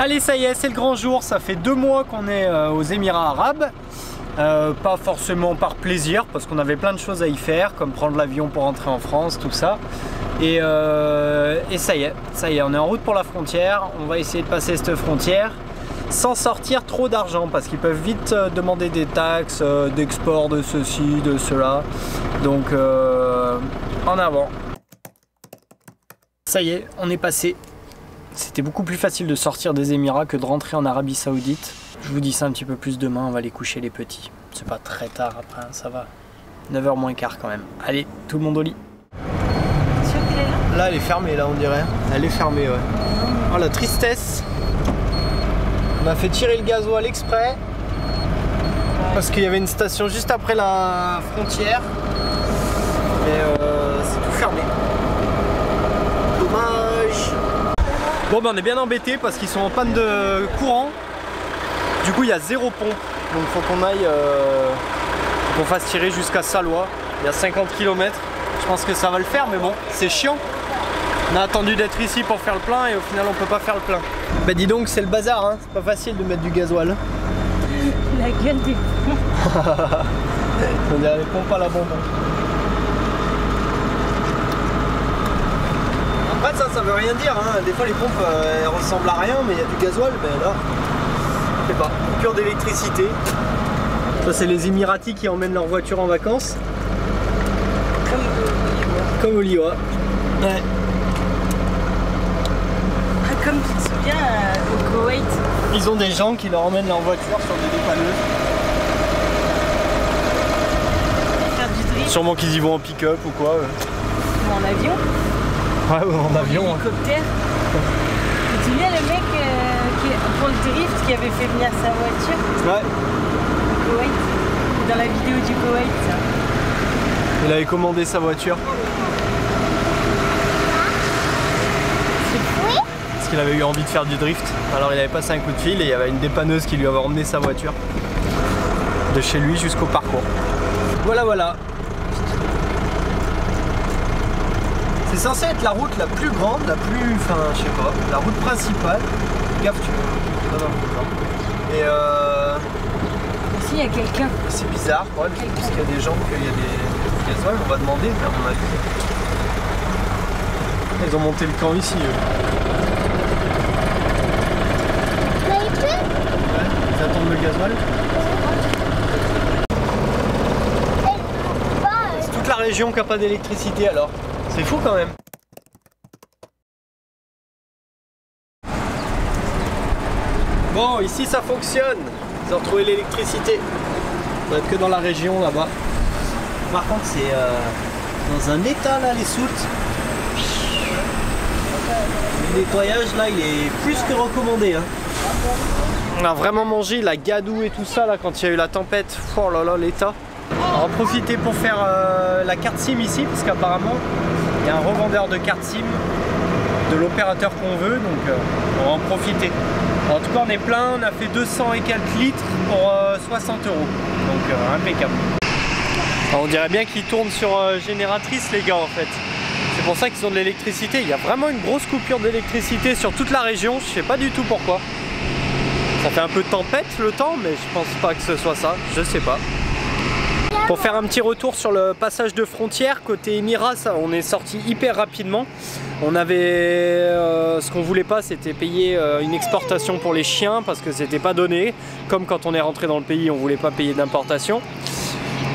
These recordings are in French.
Allez, ça y est, c'est le grand jour. Ça fait 2 mois qu'on est aux Émirats Arabes. Pas forcément par plaisir, parce qu'on avait plein de choses à y faire, comme prendre l'avion pour rentrer en France, tout ça. Et ça y est, on est en route pour la frontière. On va essayer de passer cette frontière sans sortir trop d'argent, parce qu'ils peuvent vite demander des taxes d'export de ceci, de cela. Donc en avant. Ça y est, on est passé. C'était beaucoup plus facile de sortir des Émirats que de rentrer en Arabie Saoudite. Je vous dis ça un petit peu plus demain, on va aller coucher les petits. C'est pas très tard après, hein, ça va. 9h moins quart quand même. Allez, tout le monde au lit. Là, elle est fermée, là, on dirait. Elle est fermée, ouais. Oh, la tristesse. On a fait tirer le gasoil exprès. Parce qu'il y avait une station juste après la frontière. Mais c'est tout fermé. Dommage. Bon, ben on est bien embêtés parce qu'ils sont en panne de courant. Du coup, il y a 0 pompe. Donc, il faut qu'on aille, qu'on fasse tirer jusqu'à Saloua. Il y a 50 km. Je pense que ça va le faire, mais bon, c'est chiant. On a attendu d'être ici pour faire le plein et au final, on peut pas faire le plein. Bah, dis donc, c'est le bazar, hein. C'est pas facile de mettre du gasoil. La gueule des pompes. On dirait les pompes à la bonbon. Après ça veut rien dire, hein. Des fois les pompes elles ressemblent à rien, mais il y a du gasoil, mais là, je sais pas, coupure d'électricité. Ça c'est les Émiratis qui emmènent leur voiture en vacances. Comme au Liwa. Ouais. Comme tu te souviens au Koweït. Ils ont des gens qui leur emmènent leur voiture sur des dépanneuses. Faire du drift. Sûrement qu'ils y vont en pick-up ou quoi. Ou en avion. Ouais, en avion. En hélicoptère. Tu te souviens le mec pour le drift qui avait fait venir sa voiture? Ouais. Au Koweït. Dans la vidéo du Koweït, ça. Il avait commandé sa voiture. C'est fou. Parce qu'il avait eu envie de faire du drift. Alors il avait passé un coup de fil et il y avait une dépanneuse qui lui avait emmené sa voiture. De chez lui jusqu'au parcours. Voilà, voilà. C'est censé être la route la plus grande, la plus, enfin je sais pas, la route principale. Gaffe, tu peux pas dans le temps. Et Ici il y a quelqu'un. c'est bizarre, quoi, puisqu'il y a des gens, qu'il y a des gasoil, on va demander, mais à mon avis. Ils ont monté le camp ici, eux. Ouais, ils attendent le gasoil. C'est toute la région qui n'a pas d'électricité alors. C'est fou quand même. Bon, ici ça fonctionne. Ils ont retrouvé l'électricité. On va être que dans la région là-bas. Par contre, c'est dans un état là, les soutes. Le nettoyage là, il est plus que recommandé. Hein. On a vraiment mangé la gadoue et tout ça là quand il y a eu la tempête. Oh là là, l'état. On va en profiter pour faire la carte SIM ici, parce qu'apparemment il y a un revendeur de carte SIM de l'opérateur qu'on veut, donc on va en profiter. En tout cas on est plein, on a fait 200 et quelques litres pour 60 €, donc impeccable. Alors, on dirait bien qu'ils tournent sur génératrice les gars en fait. C'est pour ça qu'ils ont de l'électricité. Il y a vraiment une grosse coupure d'électricité sur toute la région, je sais pas du tout pourquoi. Ça fait un peu de tempête le temps, mais je pense pas que ce soit ça, je sais pas. Pour faire un petit retour sur le passage de frontière, côté Émirats, on est sorti hyper rapidement. On avait ce qu'on voulait pas, c'était payer une exportation pour les chiens parce que c'était pas donné. Comme quand on est rentré dans le pays, on voulait pas payer d'importation.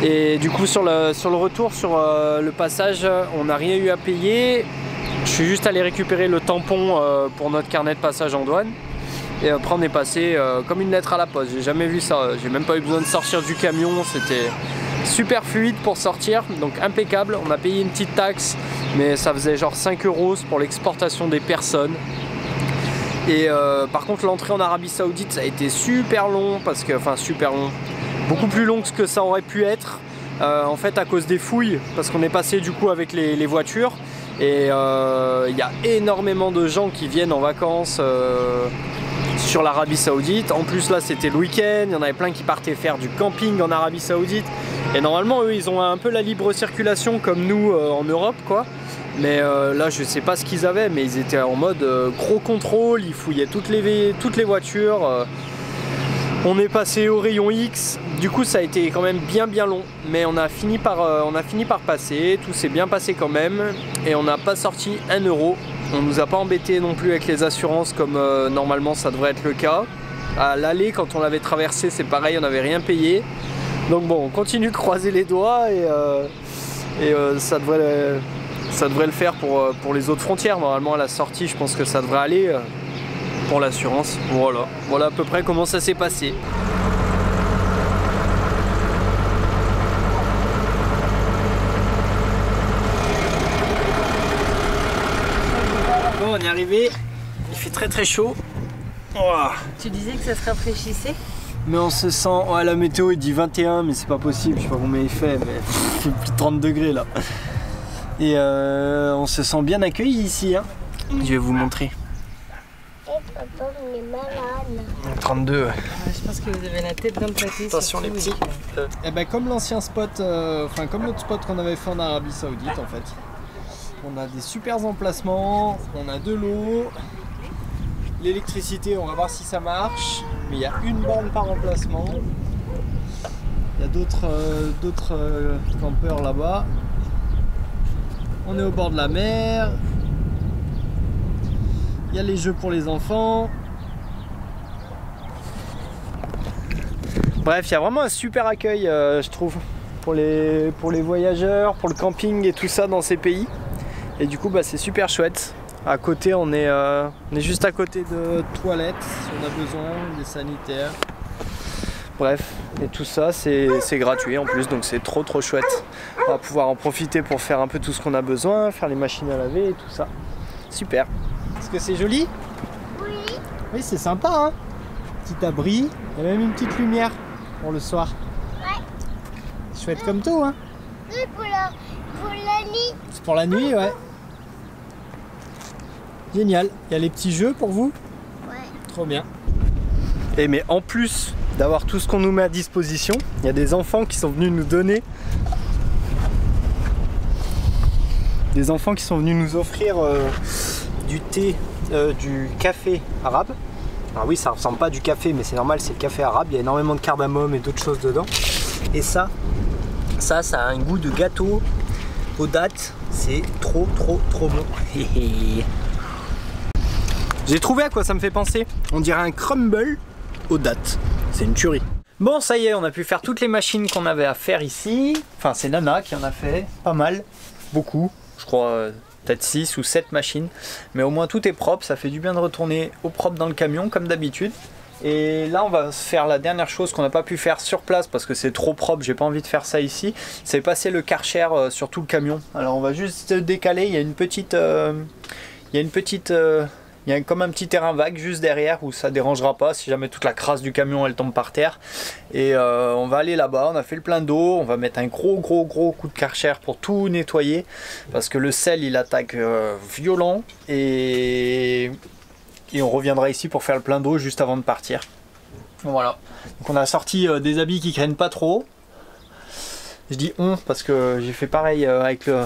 Et du coup sur le retour, sur le passage, on n'a rien eu à payer. Je suis juste allé récupérer le tampon pour notre carnet de passage en douane. Et après on est passé comme une lettre à la poste. J'ai jamais vu ça, j'ai même pas eu besoin de sortir du camion, c'était super fluide pour sortir, donc impeccable. On a payé une petite taxe, mais ça faisait genre 5 € pour l'exportation des personnes. Et par contre l'entrée en Arabie Saoudite, ça a été super long, parce que, enfin super long, beaucoup plus long que ce que ça aurait pu être. En fait à cause des fouilles, parce qu'on est passé du coup avec les voitures. Et il y a énormément de gens qui viennent en vacances sur l'Arabie Saoudite. En plus là c'était le week-end, il y en avait plein qui partaient faire du camping en Arabie Saoudite. Et normalement eux ils ont un peu la libre circulation comme nous en Europe quoi. Mais là je sais pas ce qu'ils avaient, mais ils étaient en mode gros contrôle, ils fouillaient toutes les voitures. On est passé au rayon X, du coup ça a été quand même bien long, mais on a fini par passer, tout s'est bien passé quand même, et on n'a pas sorti 1 euro. On nous a pas embêté non plus avec les assurances comme normalement ça devrait être le cas. À l'aller, quand on l'avait traversé, c'est pareil, on n'avait rien payé. Donc bon, on continue de croiser les doigts et ça devrait le faire pour les autres frontières. Normalement à la sortie, je pense que ça devrait aller pour l'assurance. Voilà à peu près comment ça s'est passé. Bon, on est arrivé. Il fait très chaud. Oh. Tu disais que ça se rafraîchissait? Mais on se sent... Ouais, la météo il dit 21, mais c'est pas possible, je sais pas combien il fait, mais il fait plus de 30 degrés là. Et on se sent bien accueilli ici, hein. Je vais vous montrer. 32, ouais. Je pense que vous avez la tête dans le pâté. Attention les petits. Et ben comme l'ancien spot, enfin comme l'autre spot qu'on avait fait en Arabie Saoudite en fait. On a des super emplacements, on a de l'eau. L'électricité, on va voir si ça marche, mais il y a une borne par emplacement. Il y a d'autres campeurs là-bas. On est au bord de la mer. Il y a les jeux pour les enfants. Bref, il y a vraiment un super accueil, je trouve, pour les voyageurs, pour le camping et tout ça dans ces pays. Et du coup, bah, c'est super chouette. À côté, on est juste à côté de toilettes, si on a besoin, des sanitaires. Bref, et tout ça, c'est gratuit en plus, donc c'est trop chouette. On va pouvoir en profiter pour faire un peu tout ce qu'on a besoin, faire les machines à laver et tout ça. Super. Est-ce que c'est joli? Oui. Oui, c'est sympa, hein? Petit abri, il y a même une petite lumière pour le soir. Ouais. Chouette comme tout, hein? Oui, pour la nuit. C'est pour la nuit, ouais. Génial. Il y a les petits jeux pour vous? Ouais. Trop bien. Et mais en plus d'avoir tout ce qu'on nous met à disposition, il y a des enfants qui sont venus nous donner. Des enfants qui sont venus nous offrir du thé, du café arabe. Alors oui, ça ressemble pas à du café, mais c'est normal, c'est le café arabe. Il y a énormément de cardamome et d'autres choses dedans. Et ça a un goût de gâteau aux dattes. C'est trop bon. J'ai trouvé à quoi ça me fait penser. On dirait un crumble aux dattes. C'est une tuerie. Bon, ça y est, on a pu faire toutes les machines qu'on avait à faire ici. Enfin, c'est Nana qui en a fait pas mal. Beaucoup. Je crois peut-être 6 ou 7 machines. Mais au moins tout est propre. Ça fait du bien de retourner au propre dans le camion comme d'habitude. Et là, on va faire la dernière chose qu'on n'a pas pu faire sur place parce que c'est trop propre. J'ai pas envie de faire ça ici. C'est passer le Karcher sur tout le camion. Alors, on va juste décaler. Il y a une petite... Il y a comme un petit terrain vague juste derrière où ça dérangera pas si jamais toute la crasse du camion elle tombe par terre. Et on va aller là-bas, on a fait le plein d'eau, on va mettre un gros coup de Karcher pour tout nettoyer parce que le sel il attaque violent et on reviendra ici pour faire le plein d'eau juste avant de partir. Voilà. Donc on a sorti des habits qui craignent pas trop. Je dis on parce que j'ai fait pareil avec le...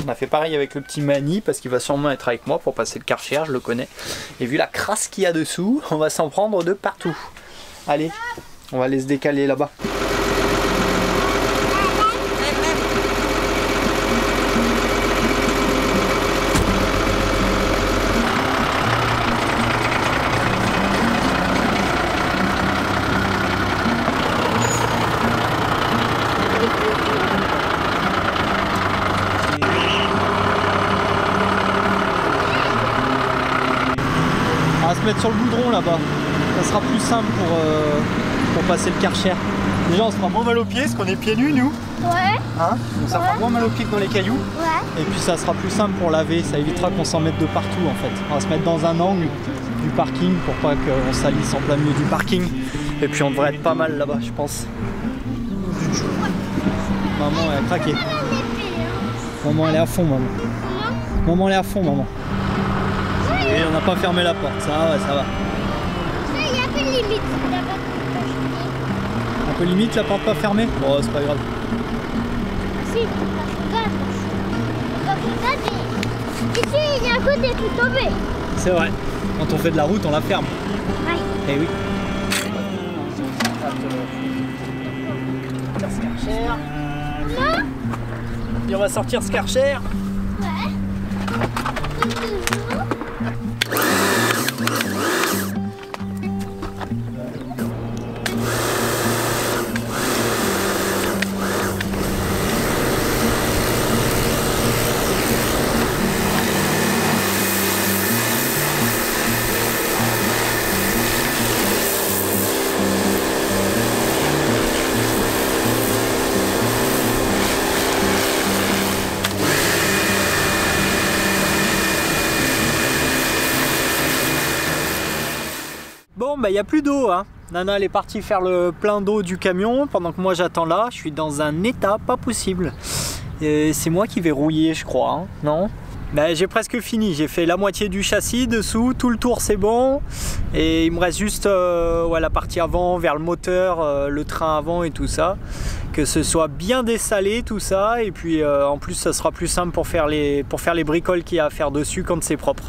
On a fait pareil avec le petit Mani parce qu'il va sûrement être avec moi pour passer le Karcher, je le connais. Et vu la crasse qu'il y a dessous, on va s'en prendre de partout. Allez, on va aller se décaler là-bas. On va se mettre sur le goudron là-bas, ça sera plus simple pour passer le Karcher. Déjà on se fera moins mal aux pieds parce qu'on est pieds nus nous. Ouais. Hein, donc ça fera moins mal aux pieds que dans les cailloux. Ouais. Et puis ça sera plus simple pour laver, ça évitera qu'on s'en mette de partout en fait. On va se mettre dans un angle du parking pour pas qu'on salisse en plein milieu du parking. Et puis on devrait être pas mal là-bas je pense. Maman elle a craqué. Maman elle est à fond maman. Maman elle est à fond maman. Et on n'a pas fermé la porte, ça va. Il y a un peu limite. Un peu limite la porte pas fermée? Bon c'est pas grave. Si, regarde. Ici, il y a un côté qui est tombé. C'est vrai. Quand on fait de la route, on la ferme. Ouais. Eh oui. Skarcher. Non. Et on va sortir Skarcher. Ouais. Bon, bah il n'y a plus d'eau, hein. Nana elle est partie faire le plein d'eau du camion pendant que moi j'attends là. Je suis dans un état pas possible. C'est moi qui vais rouiller, je crois, hein. Non? Bah, j'ai presque fini, j'ai fait la moitié du châssis dessous, tout le tour c'est bon. Et il me reste juste ouais, la partie avant, vers le moteur, le train avant et tout ça. Que ce soit bien dessalé tout ça. Et puis en plus ça sera plus simple pour faire les bricoles qu'il y a à faire dessus quand c'est propre.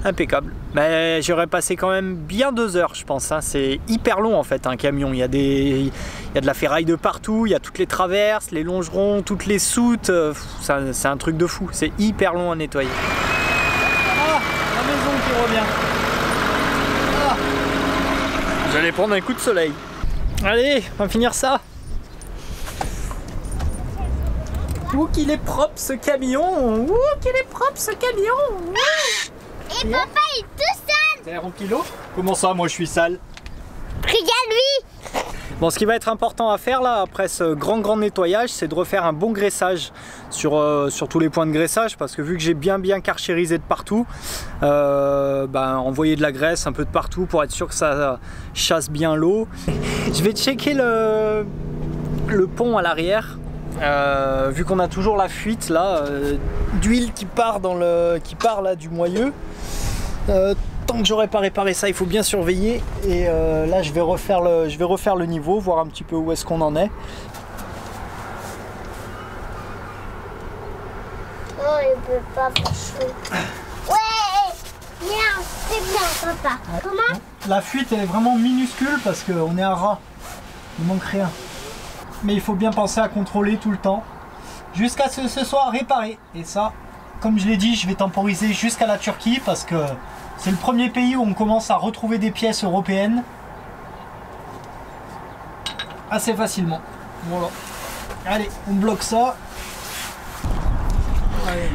Impeccable. Mais j'aurais passé quand même bien 2 heures je pense, hein. C'est hyper long en fait un camion. Il y a de la ferraille de partout, il y a toutes les traverses, les longerons, toutes les soutes. C'est un truc de fou, c'est hyper long à nettoyer. Ah, la maison qui revient. Ah. J'allais prendre un coup de soleil. Allez, on va finir ça. Ouh qu'il est propre ce camion. Ouh qu'il est propre ce camion. Et papa il est tout sale. T'es rempli d'eau? Comment ça, moi je suis sale? Regarde-lui. Bon, ce qui va être important à faire là, après ce grand nettoyage, c'est de refaire un bon graissage sur tous les points de graissage, parce que vu que j'ai bien carchérisé de partout, envoyer de la graisse un peu de partout pour être sûr que ça chasse bien l'eau. Je vais checker le pont à l'arrière, vu qu'on a toujours la fuite là, d'huile qui part là du moyeu. Tant que j'aurai pas réparé ça, il faut bien surveiller. Et là, je vais refaire le niveau, voir un petit peu où est-ce qu'on en est. Oh, il peut pas passer. Ouais, bien, c'est bien, papa. Comment? La fuite elle est vraiment minuscule parce qu'on est à ras. Il manque rien. Mais il faut bien penser à contrôler tout le temps jusqu'à ce que ce soit réparé. Et ça, comme je l'ai dit, je vais temporiser jusqu'à la Turquie parce que c'est le premier pays où on commence à retrouver des pièces européennes assez facilement. Voilà. Allez, on bloque ça.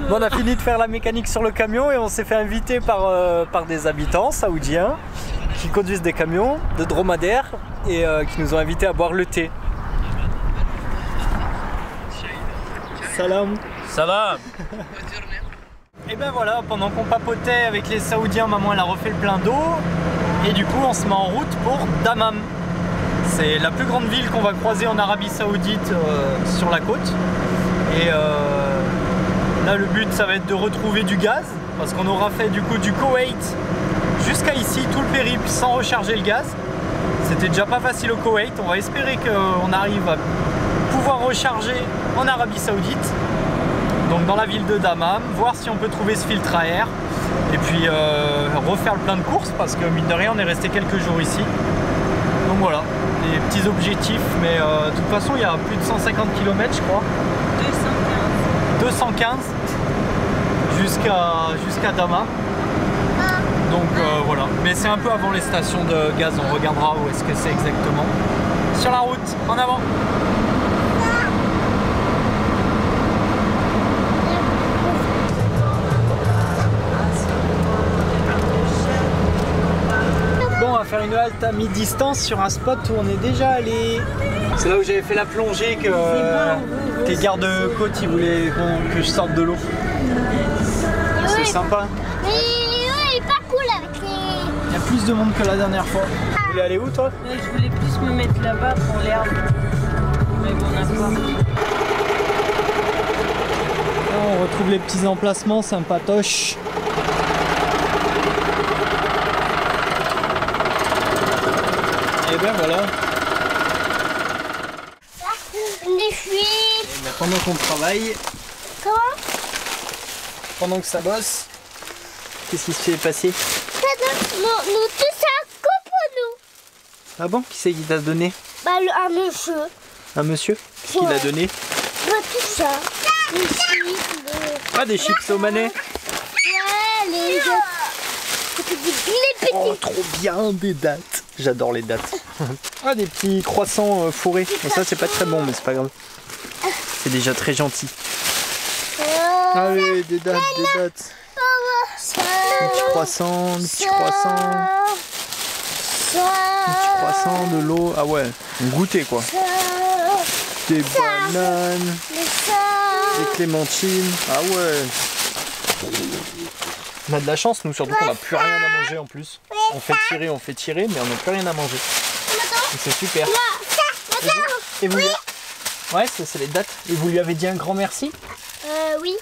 Bon, on a fini de faire la mécanique sur le camion et on s'est fait inviter par des habitants saoudiens qui conduisent des camions de dromadaires et qui nous ont invités à boire le thé. Salam. Salam. Et ben voilà, pendant qu'on papotait avec les Saoudiens, maman elle a refait le plein d'eau et du coup on se met en route pour Dammam. C'est la plus grande ville qu'on va croiser en Arabie Saoudite sur la côte. Et là le but ça va être de retrouver du gaz parce qu'on aura fait du coup du Koweït jusqu'à ici, tout le périple sans recharger le gaz. C'était déjà pas facile au Koweït, on va espérer qu'on arrive à pouvoir recharger en Arabie Saoudite. Donc dans la ville de Dammam, voir si on peut trouver ce filtre à air et puis refaire le plein de courses parce que mine de rien on est resté quelques jours ici. Donc voilà, des petits objectifs, mais de toute façon il y a plus de 150 km je crois. 215 jusqu'à Dammam. Donc voilà, mais c'est un peu avant les stations de gaz, on regardera où est-ce que c'est exactement. Sur la route, en avant. On va faire une halte à mi-distance sur un spot où on est déjà allé. C'est là où j'avais fait la plongée que tes gardes-côtes ils voulaient que je sorte de l'eau. C'est sympa. Mais ouais, il est pas cool avec les... Il y a plus de monde que la dernière fois. Tu voulais aller où toi? Ouais, je voulais plus me mettre là-bas pour l'herbe. Mais bon, on n'a pas. Là, on retrouve les petits emplacements sympatoches. Et bien voilà. Des fuites. Pendant qu'on travaille, Comment? pendant que ça bosse. Qu'est-ce qui se fait passer? Nous tous ça coupe nous. Ah bon? Qui c'est qui t'a donné? Bah un monsieur. Un monsieur? Qui l'a donné? Bah tout ça. Les chips, Ah, des chips au manet. Ouais, les petits. Oh, trop bien, des dattes. J'adore les dattes. Ah, des petits croissants fourrés. Bon, ça, c'est pas très bon, mais c'est pas grave. C'est déjà très gentil. Allez, des dattes, des dattes. Des petits croissants, des petits croissants. Des petits croissants, de l'eau. Ah ouais, un goûter quoi. Des bananes. Des clémentines. Ah ouais. On a de la chance, nous, surtout qu'on n'a plus rien à manger en plus. On fait tirer, mais on n'a plus rien à manger. Donc c'est super. Et vous, ouais, ça c'est les dates. Et vous lui avez dit un grand merci? Oui.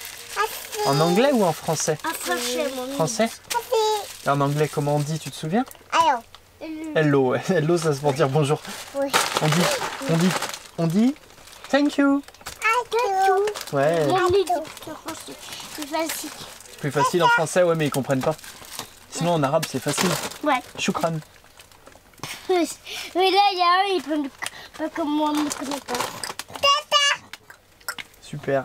En anglais ou en français? En français, mon Français? Et en anglais, comment on dit, tu te souviens? Alors. Hello, ouais. Hello, ça se pour dire bonjour. Oui. On dit thank you. Ouais. C'est facile. Plus facile en français, ouais, mais ils comprennent pas. Sinon en arabe, c'est facile. Ouais. Shukran. Mais là, il y a un, il peut pas comme moi, ne connaît pas. Super.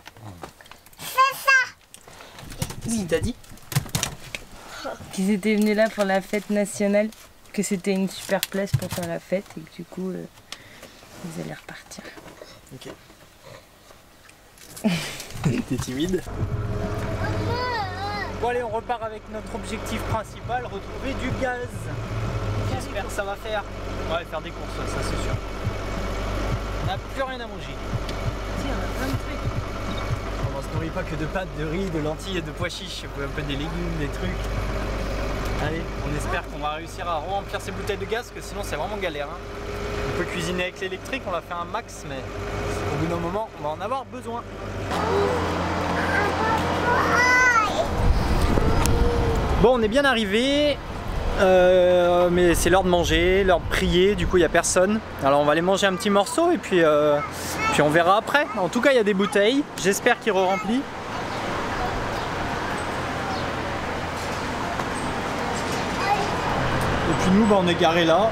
Qu'est-ce qu'il t'a dit? Qu'ils étaient venus là pour la fête nationale, que c'était une super place pour faire la fête et que du coup, ils allaient repartir. Ok. T'es timide? Bon allez, on repart avec notre objectif principal, retrouver du gaz. J'espère que ça va faire. Ouais, faire des courses, ça c'est sûr. On n'a plus rien à manger. Si, on a plein de trucs. On se nourrit pas que de pâtes, de riz, de lentilles et de pois chiches. Un peu des légumes, des trucs. Allez, on espère qu'on va réussir à remplir ces bouteilles de gaz, parce que sinon c'est vraiment galère. Hein. On peut cuisiner avec l'électrique, on l'a fait un max, mais au bout d'un moment, on va en avoir besoin. Bon, on est bien arrivé, mais c'est l'heure de manger, l'heure de prier, du coup il n'y a personne. Alors on va aller manger un petit morceau et puis on verra après. En tout cas il y a des bouteilles, j'espère qu'ils re-remplissent. Et puis nous on est garé là.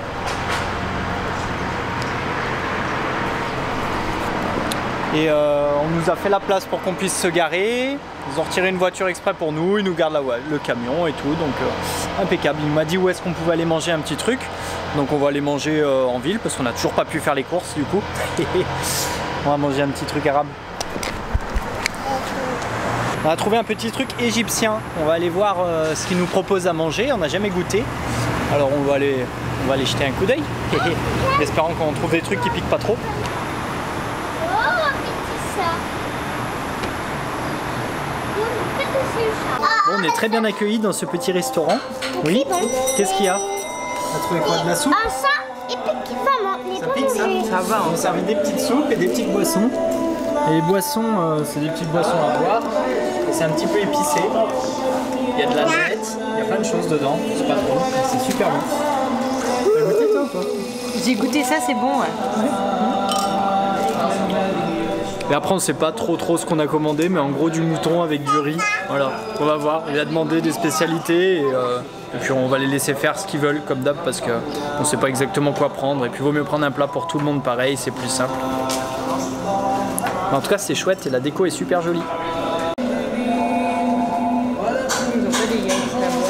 Et on nous a fait la place pour qu'on puisse se garer. Ils ont retiré une voiture exprès pour nous, ils nous gardent le camion et tout, donc impeccable. Il m'a dit où est-ce qu'on pouvait aller manger un petit truc. Donc on va aller manger en ville parce qu'on n'a toujours pas pu faire les courses du coup. On va manger un petit truc arabe. On a trouvé un petit truc égyptien. On va aller voir ce qu'ils nous proposent à manger, on n'a jamais goûté. Alors on va aller jeter un coup d'œil. Espérant qu'on trouve des trucs qui piquent pas trop. Bon, on est très bien accueillis dans ce petit restaurant. Oui. Qu'est-ce qu'il y a? On a trouvé quoi? De la soupe? Ah ça, et puis maman, ça pique ça? Ça va, on servi des petites soupes et des petites boissons. Et les boissons, c'est des petites boissons à boire. C'est un petit peu épicé. Il y a de la nette, il y a plein de choses dedans. C'est pas trop, c'est super bon. T'as goûté toi ou pas? J'ai goûté ça, c'est bon. Ouais. Et après on sait pas trop ce qu'on a commandé, mais en gros du mouton avec du riz. Voilà, on va voir. Il a demandé des spécialités et puis on va les laisser faire ce qu'ils veulent comme d'hab parce qu'on sait pas exactement quoi prendre. Et puis il vaut mieux prendre un plat pour tout le monde pareil, c'est plus simple. Mais en tout cas c'est chouette et la déco est super jolie. Ils ont pas des gars là-bas.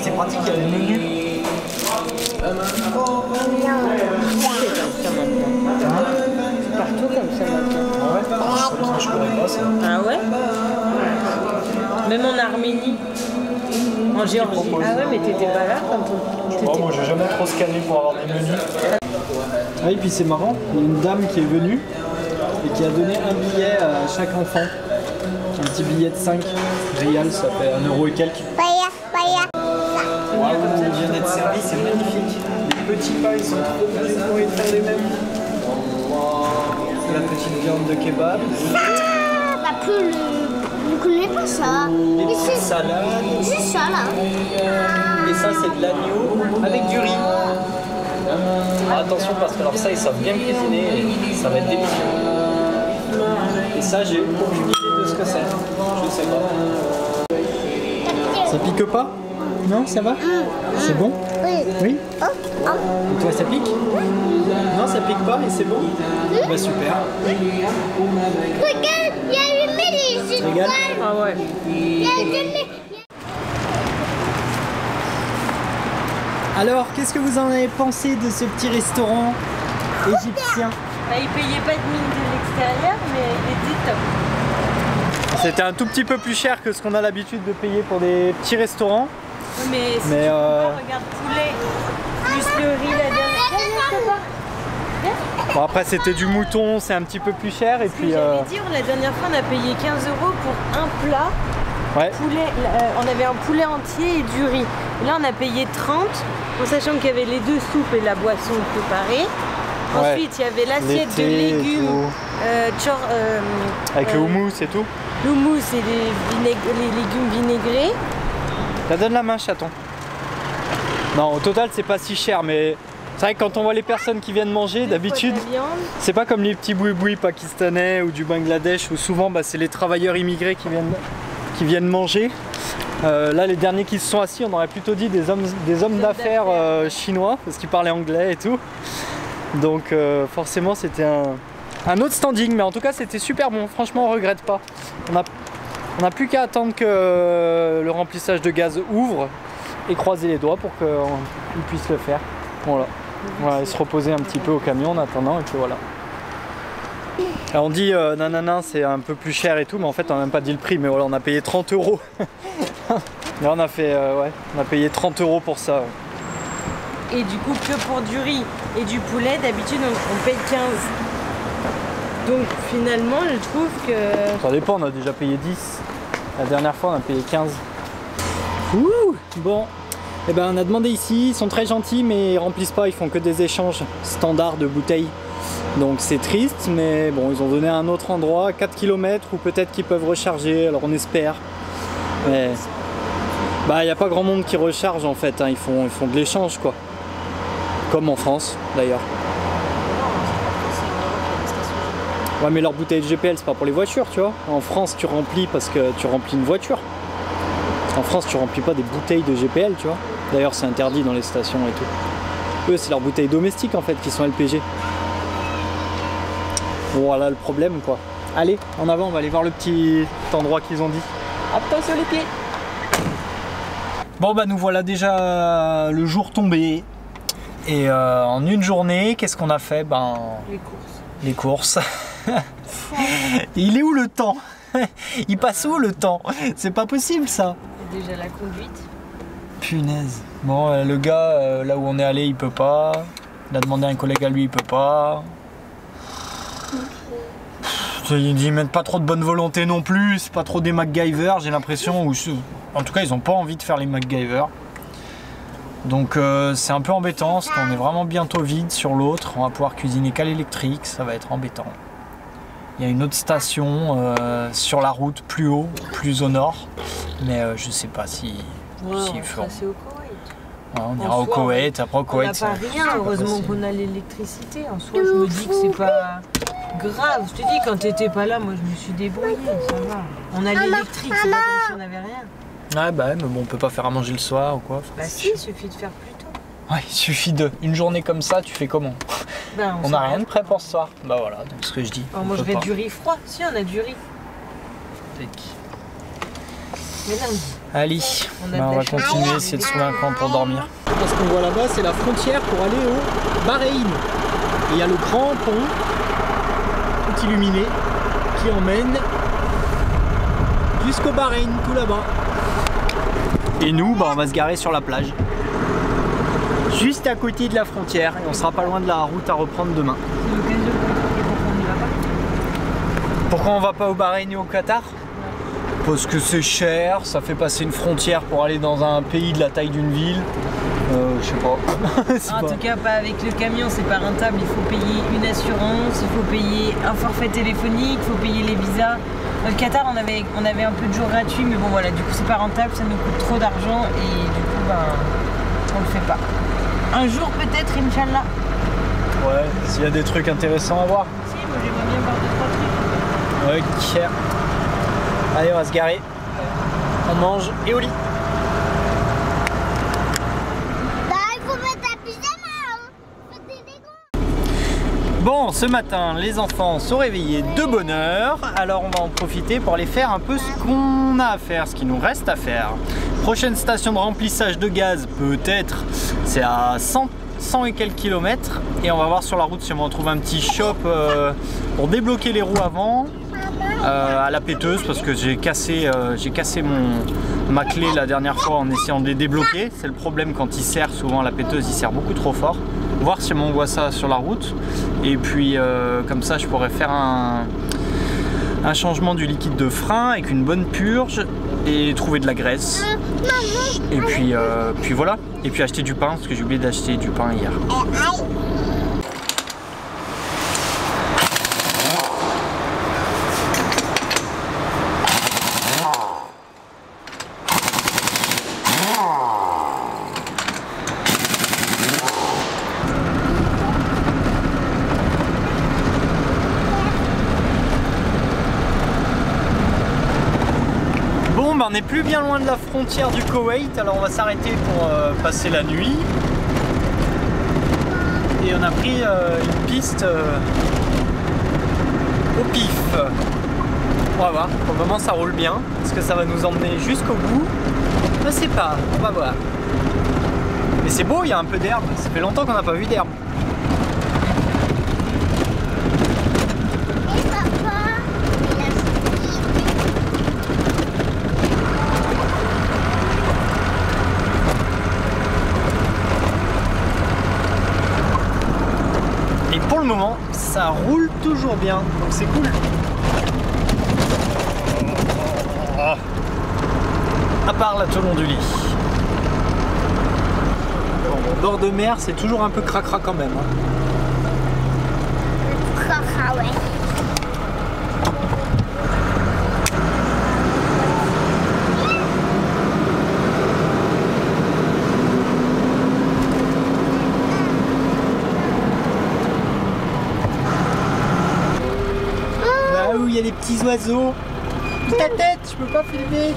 C'est pratique, il y a le menu. C'est partout comme ça maintenant. Ah ouais, je connais pas ça. Ah ouais? Même en Arménie, en Géorgie. Ah ouais, mais t'étais pas là quand on... Oh, moi j'ai jamais trop scanné pour avoir des menus. Ah et puis c'est marrant, il y a une dame qui est venue et qui a donné un billet à chaque enfant. Un petit billet de 5 rials, ça fait 1 euro et quelques. Waouh, il vient d'être servi, c'est magnifique. Les petits pains, ils sont trop bien, j'ai envie de faire les mêmes. La petite viande de kebab. Bah plus le connais pas ça. Des petites salades. C'est ça là. Et ça, c'est de l'agneau avec du riz. Attention parce que alors ça, ils savent bien cuisiner et ça va être délicieux. Et ça, j'ai aucune idée de ce que c'est. Je sais pas. Ça pique pas? Non, ça va? C'est bon? Oui. Oui? Oh, oh. Et toi, ça pique? Non, ça pique pas et c'est bon? Bah super. Regarde, il y a une mêlée. Tu régales? Ah ouais. Il y a une mêlée. Alors, qu'est-ce que vous en avez pensé de ce petit restaurant égyptien? Bah, il payait pas de mine de l'extérieur, mais il était top. C'était un tout petit peu plus cher que ce qu'on a l'habitude de payer pour des petits restaurants. Mais si tu regarde poulet, plus le riz la dernière fois. Bon, après, c'était du mouton, c'est un petit peu plus cher. Et puis, j'allais dire, la dernière fois, on a payé 15 € pour un plat. Ouais. Poulet, on avait un poulet entier et du riz. Et là, on a payé 30, en sachant qu'il y avait les 2 soupes et la boisson préparée. Ouais. Ensuite, il y avait l'assiette de légumes, avec le houmous et tout. L'houmous et les légumes vinaigrés. Ça donne la main, chaton. Non, au total, c'est pas si cher, mais c'est vrai que quand on voit les personnes qui viennent manger, d'habitude, c'est pas comme les petits boui-boui pakistanais ou du Bangladesh, où souvent bah, c'est les travailleurs immigrés qui viennent manger. Là, les derniers qui se sont assis, on aurait plutôt dit des hommes d'affaires chinois, parce qu'ils parlaient anglais et tout. Donc forcément, c'était un autre standing, mais en tout cas, c'était super bon. Franchement, on regrette pas. On n'a plus qu'à attendre que le remplissage de gaz ouvre et croiser les doigts pour qu'il puisse le faire. Voilà. Voilà, et se reposer un petit peu au camion en attendant, et puis voilà. Alors on dit nanana, c'est un peu plus cher et tout, mais en fait on n'a même pas dit le prix, mais voilà, on a payé 30 €. Là on a fait, ouais, on a payé 30 € pour ça. Et du coup, que pour du riz et du poulet, d'habitude on paye 15. Donc finalement, je trouve que... Ça dépend, on a déjà payé 10. La dernière fois, on a payé 15. Ouh, bon. Eh ben, on a demandé ici, ils sont très gentils, mais ils remplissent pas, ils font que des échanges standards de bouteilles. Donc c'est triste, mais bon, ils ont donné un autre endroit, 4 km, où peut-être qu'ils peuvent recharger, alors on espère. Mais... bah, il n'y a pas grand monde qui recharge en fait, hein. Ils font de l'échange, quoi. Comme en France, d'ailleurs. Ouais, mais leur bouteille de GPL, c'est pas pour les voitures, tu vois. En France, tu remplis parce que tu remplis une voiture. En France, tu remplis pas des bouteilles de GPL, tu vois. D'ailleurs, c'est interdit dans les stations et tout. Eux, c'est leurs bouteilles domestiques, en fait, qui sont LPG. Voilà le problème, quoi. Allez, en avant, on va aller voir le petit endroit qu'ils ont dit. Attention les pieds. Bon, bah, nous voilà déjà le jour tombé. Et en une journée, qu'est-ce qu'on a fait? Ben... les courses. Il est où le temps? Il passe où le temps? C'est pas possible ça. Déjà la conduite. Punaise. Bon, le gars, là où on est allé, il peut pas. Il a demandé à un collègue à lui, il peut pas. Ils disent mettent pas trop de bonne volonté non plus. C'est pas trop des MacGyver, j'ai l'impression. En tout cas, ils ont pas envie de faire les MacGyver. Donc c'est un peu embêtant parce qu'on est vraiment bientôt vide sur l'autre. On va pouvoir cuisiner qu'à l'électrique, ça va être embêtant. Il y a une autre station sur la route plus haut, plus au nord. Mais je sais pas si il faut. C'est au Koweït. Ouais, on ira au Koweït, après au Koweït. On n'a pas rien, heureusement qu'on a l'électricité. En soi, je me dis que c'est pas grave. Je te dis, quand t'étais pas là, moi je me suis débrouillée, ça va. On a l'électrique, c'est pas comme si on n'avait rien. Ouais, bah, mais bon, on peut pas faire à manger le soir ou quoi. Bah si, il suffit de faire plus tôt. Ouais, il suffit de. Une journée comme ça, tu fais comment? Ben, on n'a rien de prêt pour ce soir. Bah voilà, donc ce que je dis. On mangerait du riz froid. Si, on a du riz. Mais lundi. Allez, on va continuer, essayer de trouver un camp pour dormir. Ce qu'on voit là-bas, c'est la frontière pour aller au Bahreïn. Et il y a le grand pont, tout illuminé, qui emmène jusqu'au Bahreïn, tout là-bas. Et nous, bah, on va se garer sur la plage. Juste à côté de la frontière, et on sera pas loin de la route à reprendre demain. C'est l'occasion de pourquoi on n'y va pas. Pourquoi on va pas au Bahreïn et au Qatar? Parce que c'est cher, ça fait passer une frontière pour aller dans un pays de la taille d'une ville. Je sais pas. En tout cas, pas avec le camion, c'est pas rentable. Il faut payer une assurance, il faut payer un forfait téléphonique, il faut payer les visas. Dans le Qatar, on avait un peu de jours gratuits, mais bon voilà, du coup c'est pas rentable, ça nous coûte trop d'argent et du coup on le fait pas. Un jour peut-être, Inch'Allah. Ouais, s'il y a des trucs intéressants à voir. Si, moi j'aimerais bien voir 2-3 trucs. Ok. Allez, on va se garer. On mange et au lit. Bon, ce matin, les enfants sont réveillés de bonne heure, alors on va en profiter pour aller faire un peu ce qu'on a à faire, ce qu'il nous reste à faire. Prochaine station de remplissage de gaz, peut-être, c'est à 100 et quelques kilomètres, et on va voir sur la route si on trouve un petit shop pour débloquer les roues avant, à la péteuse, parce que j'ai cassé ma clé la dernière fois en essayant de les débloquer. C'est le problème quand il serre, souvent la péteuse il serre beaucoup trop fort. Voir si on voit ça sur la route, et puis comme ça je pourrais faire un changement du liquide de frein avec une bonne purge et trouver de la graisse, et puis voilà, et puis acheter du pain parce que j'ai oublié d'acheter du pain hier. On n'est plus bien loin de la frontière du Koweït, alors on va s'arrêter pour passer la nuit. Et on a pris une piste au pif. On va voir, pour le moment ça roule bien. Est-ce que ça va nous emmener jusqu'au bout? Je ne sais pas, on va voir. Mais c'est beau, il y a un peu d'herbe, ça fait longtemps qu'on n'a pas vu d'herbe. Pour le moment, ça roule toujours bien, donc c'est cool. À part la Toulon du lit. Bon, bord de mer, c'est toujours un peu cracra quand même. Cracra, ouais. Il y a les petits oiseaux. Ta tête, je peux pas filmer.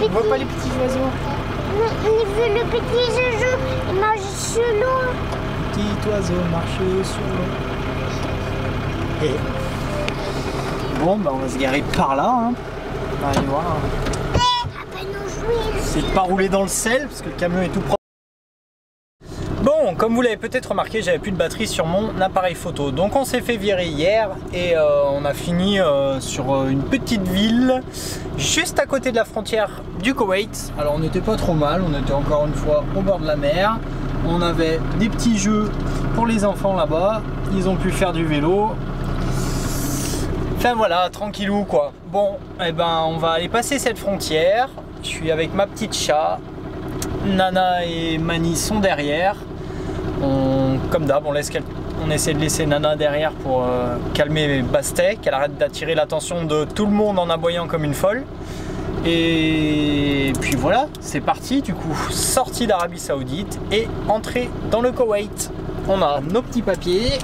On voit pas les petits oiseaux. Le petit oiseau, il marche sur l'eau. Petit oiseau marche sur l'eau. Et bon, bah on va se garer par là. Hein. On va aller voir. C'est de pas rouler dans le sel parce que le camion est tout propre. Bon, comme vous l'avez peut-être remarqué, j'avais plus de batterie sur mon appareil photo. Donc on s'est fait virer hier et on a fini sur une petite ville juste à côté de la frontière du Koweït. Alors on n'était pas trop mal, on était encore une fois au bord de la mer. On avait des petits jeux pour les enfants là-bas. Ils ont pu faire du vélo. Enfin voilà, tranquillou quoi. Bon, et ben on va aller passer cette frontière. Je suis avec ma petite chat. Nana et Mani sont derrière. Comme d'hab, on essaie de laisser Nana derrière pour calmer Bastet, qu'elle arrête d'attirer l'attention de tout le monde en aboyant comme une folle. Et puis voilà, c'est parti du coup, sortie d'Arabie Saoudite et entrée dans le Koweït. On a nos petits papiers,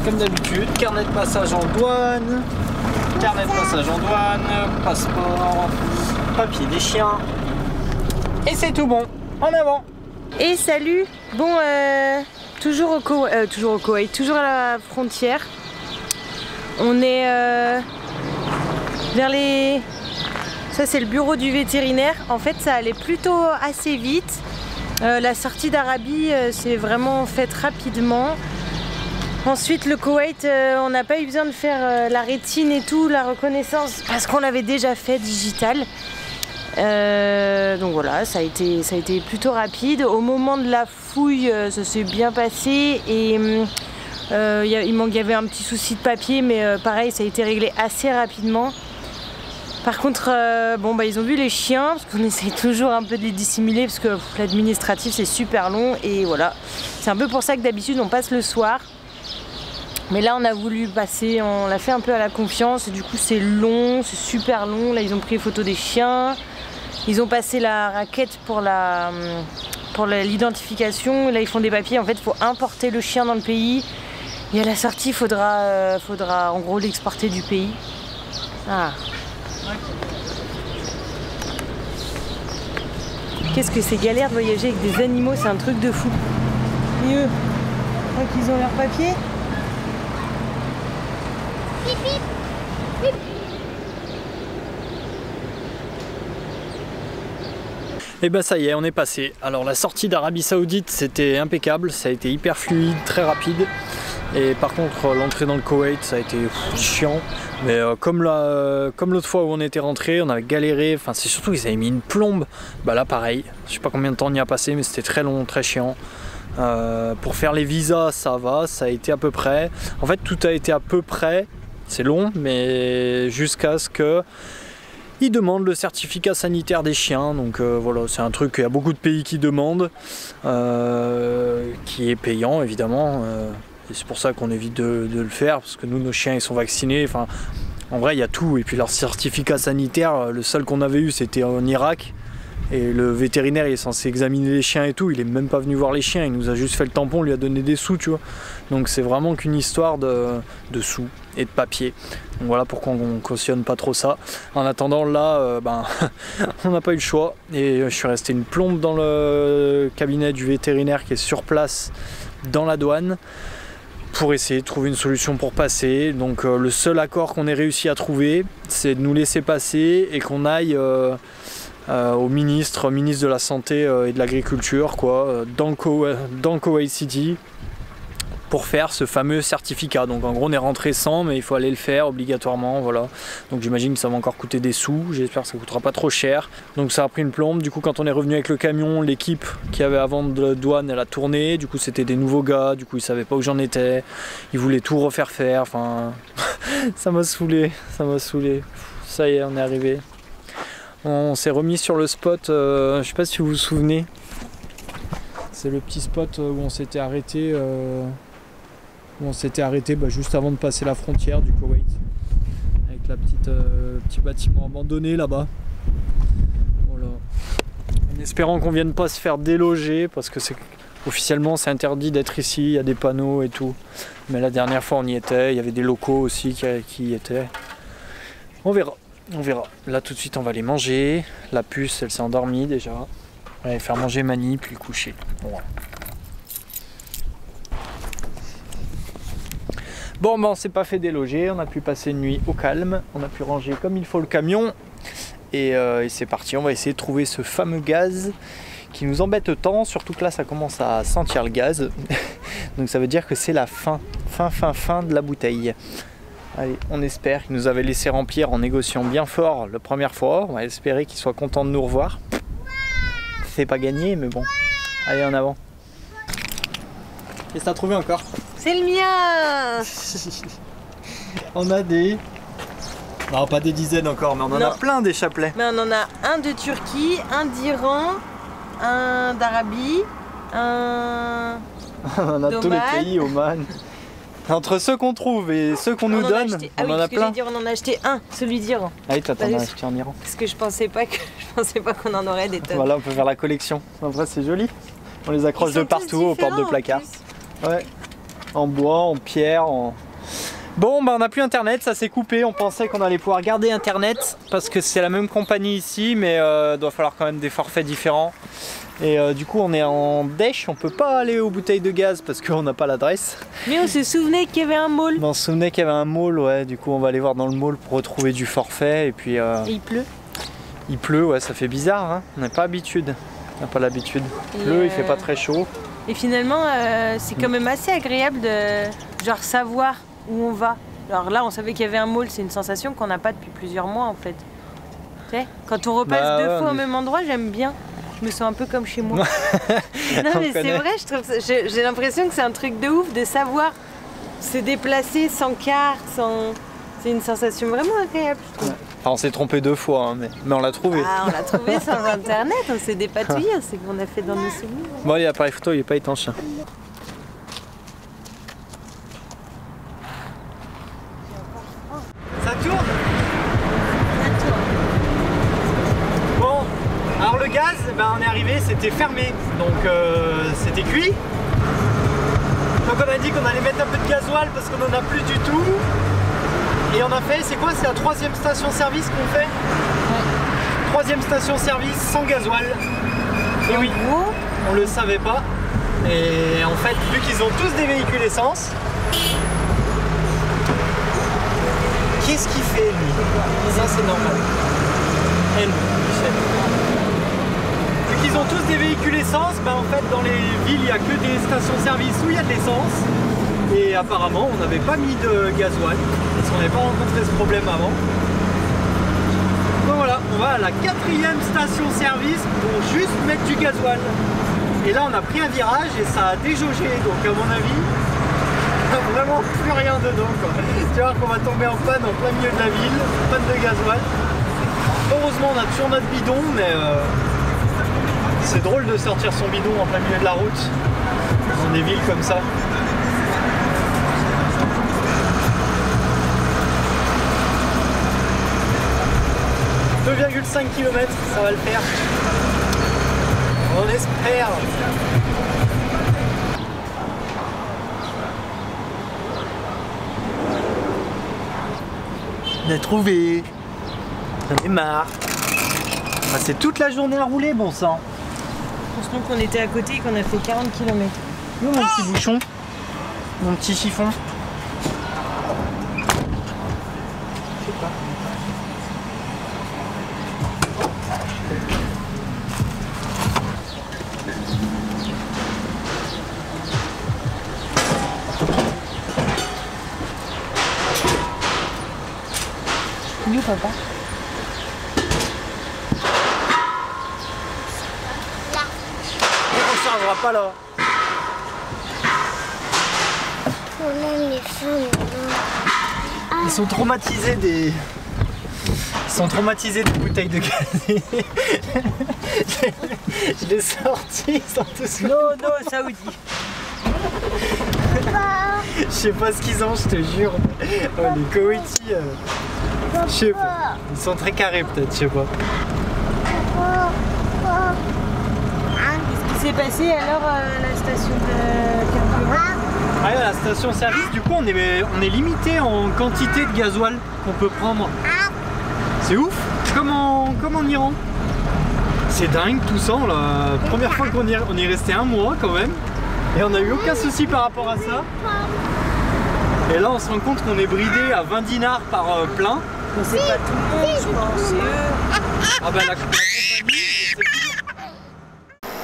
comme d'habitude, carnet de passage en douane, passeport, papier des chiens. Et c'est tout bon, en avant. Et salut. Bon, toujours au Koweït, toujours à la frontière. On est vers les... Ça c'est le bureau du vétérinaire. En fait ça allait plutôt assez vite. La sortie d'Arabie c'est vraiment faite rapidement. Ensuite le Koweït, on n'a pas eu besoin de faire la rétine et tout, la reconnaissance, parce qu'on l'avait déjà fait digital. Donc voilà, ça a été plutôt rapide. Au moment de la fouille, ça s'est bien passé et il y avait un petit souci de papier, mais pareil, ça a été réglé assez rapidement. Par contre, bon, bah, ils ont vu les chiens, parce qu'on essaye toujours un peu de les dissimuler, parce que l'administratif c'est super long, et voilà. C'est un peu pour ça que d'habitude on passe le soir. Mais là on a voulu passer, on l'a fait un peu à la confiance, et du coup c'est long, c'est super long. Là ils ont pris les photos des chiens, ils ont passé la raquette pour l'identification, là ils font des papiers. En fait il faut importer le chien dans le pays, et à la sortie il faudra en gros l'exporter du pays. Ah. Qu'est-ce que c'est galère de voyager avec des animaux, c'est un truc de fou. Et eux, je crois qu'ils ont leur papier. Bip, bip, bip. Et bah ça y est, on est passé. Alors la sortie d'Arabie Saoudite c'était impeccable, ça a été hyper fluide, très rapide. Et par contre l'entrée dans le Koweït ça a été chiant. Mais comme l'autre fois où on était rentré, on avait galéré, enfin c'est surtout qu'ils avaient mis une plombe. Bah là pareil, je sais pas combien de temps on y a passé mais c'était très long, très chiant. Pour faire les visas ça va, ça a été à peu près. En fait tout a été à peu près, c'est long mais jusqu'à ce que ils demandent le certificat sanitaire des chiens, donc voilà, c'est un truc qu'il y a beaucoup de pays qui demandent, qui est payant évidemment, et c'est pour ça qu'on évite de le faire, parce que nous, nos chiens ils sont vaccinés, enfin, en vrai il y a tout, et puis leur certificat sanitaire, le seul qu'on avait eu c'était en Irak, et le vétérinaire il est censé examiner les chiens et tout, il est même pas venu voir les chiens, il nous a juste fait le tampon, lui a donné des sous, tu vois, donc c'est vraiment qu'une histoire de sous et de papier. Donc voilà pourquoi on cautionne pas trop ça. En attendant là, on n'a pas eu le choix et je suis resté une plombe dans le cabinet du vétérinaire qui est sur place dans la douane pour essayer de trouver une solution pour passer. Donc le seul accord qu'on ait réussi à trouver, c'est de nous laisser passer et qu'on aille au ministre de la Santé et de l'Agriculture, quoi, dans Koweït City, pour faire ce fameux certificat. Donc en gros on est rentré sans, mais il faut aller le faire obligatoirement, voilà. Donc j'imagine que ça va encore coûter des sous, j'espère que ça coûtera pas trop cher. Donc ça a pris une plombe, du coup quand on est revenu avec le camion, l'équipe qui avait avant de la douane elle a tourné, du coup c'était des nouveaux gars, du coup ils savaient pas où j'en étais, ils voulaient tout refaire faire, enfin ça m'a saoulé, ça y est on est arrivé. On s'est remis sur le spot, je sais pas si vous vous souvenez, c'est le petit spot où on s'était arrêté. Juste avant de passer la frontière du Koweït, avec la petit bâtiment abandonné là-bas. Voilà. En espérant qu'on vienne pas se faire déloger, parce que officiellement c'est interdit d'être ici, il y a des panneaux et tout. Mais la dernière fois on y était, il y avait des locaux aussi qui y étaient. On verra. Là tout de suite on va aller manger. La puce elle s'est endormie déjà. On va aller faire manger Mani puis le coucher. Voilà. Bon, on s'est pas fait déloger, on a pu passer une nuit au calme, on a pu ranger comme il faut le camion et c'est parti, on va essayer de trouver ce fameux gaz qui nous embête tant, surtout que là ça commence à sentir le gaz, donc ça veut dire que c'est la fin de la bouteille. Allez, on espère qu'il nous avait laissé remplir en négociant bien fort la première fois, on va espérer qu'il soit content de nous revoir. C'est pas gagné mais bon, allez en avant. Qu'est-ce que t'as trouvé encore ? C'est le mien. On a des... Non, pas des dizaines encore, mais on en a plein des chapelets. Mais on en a un de Turquie, un d'Iran, un d'Arabie, un on a tous les pays, Oman. Entre ceux qu'on trouve et ceux qu'on nous donne, on en a plein. On en a acheté un, celui d'Iran. Ah oui, toi t'en as acheté en Iran. Parce que je pensais pas qu'on en aurait des tonnes. Voilà, on peut faire la collection. En vrai, c'est joli. On les accroche de partout aux portes de placard. Ouais. En bois, en pierre, Bon, on n'a plus internet, ça s'est coupé. On pensait qu'on allait pouvoir garder internet parce que c'est la même compagnie ici, mais il doit falloir quand même des forfaits différents. Et du coup, on est en dèche, on peut pas aller aux bouteilles de gaz parce qu'on n'a pas l'adresse. Mais on se souvenait qu'il y avait un mall. On se souvenait qu'il y avait un mall, ouais. Du coup, on va aller voir dans le mall pour retrouver du forfait. Et puis. Et il pleut. Il pleut, ouais, ça fait bizarre, hein. On n'a pas l'habitude. On n'a pas l'habitude. Il pleut, il fait pas très chaud. Et finalement, c'est quand même assez agréable de genre savoir où on va. Alors là, on savait qu'il y avait un mall, c'est une sensation qu'on n'a pas depuis plusieurs mois en fait. Tu sais, quand on repasse deux fois au même endroit, j'aime bien. Je me sens un peu comme chez moi. Non mais c'est vrai, j'ai l'impression que c'est un truc de ouf de savoir se déplacer sans carte, sans... C'est une sensation vraiment agréable, je trouve. Ouais. Enfin, on s'est trompé 2 fois, hein, mais on l'a trouvé. Ah, on l'a trouvé sur internet, on s'est dépatouillé, c'est qu'on a fait dans nos souvenirs. Bon, allez, l'appareil photo, il n'est pas étanche. Ça tourne? Ça tourne. Bon, alors le gaz, ben, on est arrivé, c'était fermé, donc c'était cuit. Donc on a dit qu'on allait mettre un peu de gasoil parce qu'on n'en a plus du tout. Et on a fait, c'est quoi? C'est la 3e station-service qu'on fait? Ouais. 3e station-service sans gasoil. Et oui, on le savait pas. Et en fait, vu qu'ils ont tous des véhicules essence, qu'est-ce qu'il fait lui? Ça c'est normal. Elle, Michel. Vu qu'ils ont tous des véhicules essence, ben en fait dans les villes il n'y a que des stations-service où il y a de l'essence. Et apparemment on n'avait pas mis de gasoil, parce qu'on n'avait pas rencontré ce problème avant. Donc voilà, on va à la 4e station-service pour juste mettre du gasoil. Et là on a pris un virage et ça a déjaugé, donc à mon avis, vraiment plus rien dedans quoi. Tu vois qu'on va tomber en panne en plein milieu de la ville, panne de gasoil. Heureusement on a toujours notre bidon, mais c'est drôle de sortir son bidon en plein milieu de la route, dans des villes comme ça. « 2,5 km, ça va le faire. On espère. » On a trouvé. J'en ai marre. Ah, c'est toute la journée à rouler, bon sang. Franchement qu'on était à côté et qu'on a fait 40 km. Où mon petit bouchon? Mon petit chiffon? Je sais pas. Nous papa. On chargera pas là. Ils sont traumatisés des... Ils sont traumatisés des bouteilles de gaz. Je l'ai sorti, ils sont tous... Non, non, Saoudi. Je sais pas ce qu'ils ont, je te jure. Oh, les Koweïtis, je sais pas. Ils sont très carrés peut-être, je sais pas. Qu'est-ce qui s'est passé alors à la station de carburant? Ah, à la station-service, du coup, on est limité en quantité de gasoil qu'on peut prendre. C'est ouf, comme en Iran. C'est dingue tout ça. La première fois qu'on on y est resté 1 mois quand même. Et on n'a eu aucun souci par rapport à ça. Et là, on se rend compte qu'on est bridé à 20 dinars par plein. Mais c'est pas tout le monde, je pense. C'est eux. Ah bah la compagnie,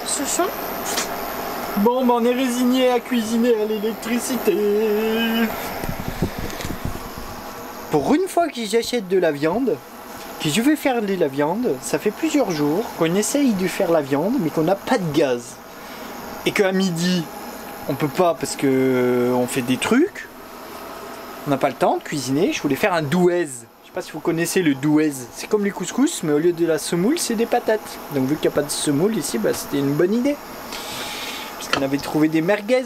Ce sont. Bon, bah on est résigné à cuisiner à l'électricité. Pour une fois que j'achète de la viande, que je vais faire de la viande, ça fait plusieurs jours qu'on essaye de faire la viande, mais qu'on n'a pas de gaz. Et qu'à midi, on peut pas parce que on fait des trucs. On n'a pas le temps de cuisiner. Je voulais faire un douez. Je sais pas si vous connaissez le douez. C'est comme les couscous, mais au lieu de la semoule, c'est des patates. Donc vu qu'il n'y a pas de semoule ici, bah, c'était une bonne idée. Parce qu'on avait trouvé des merguez.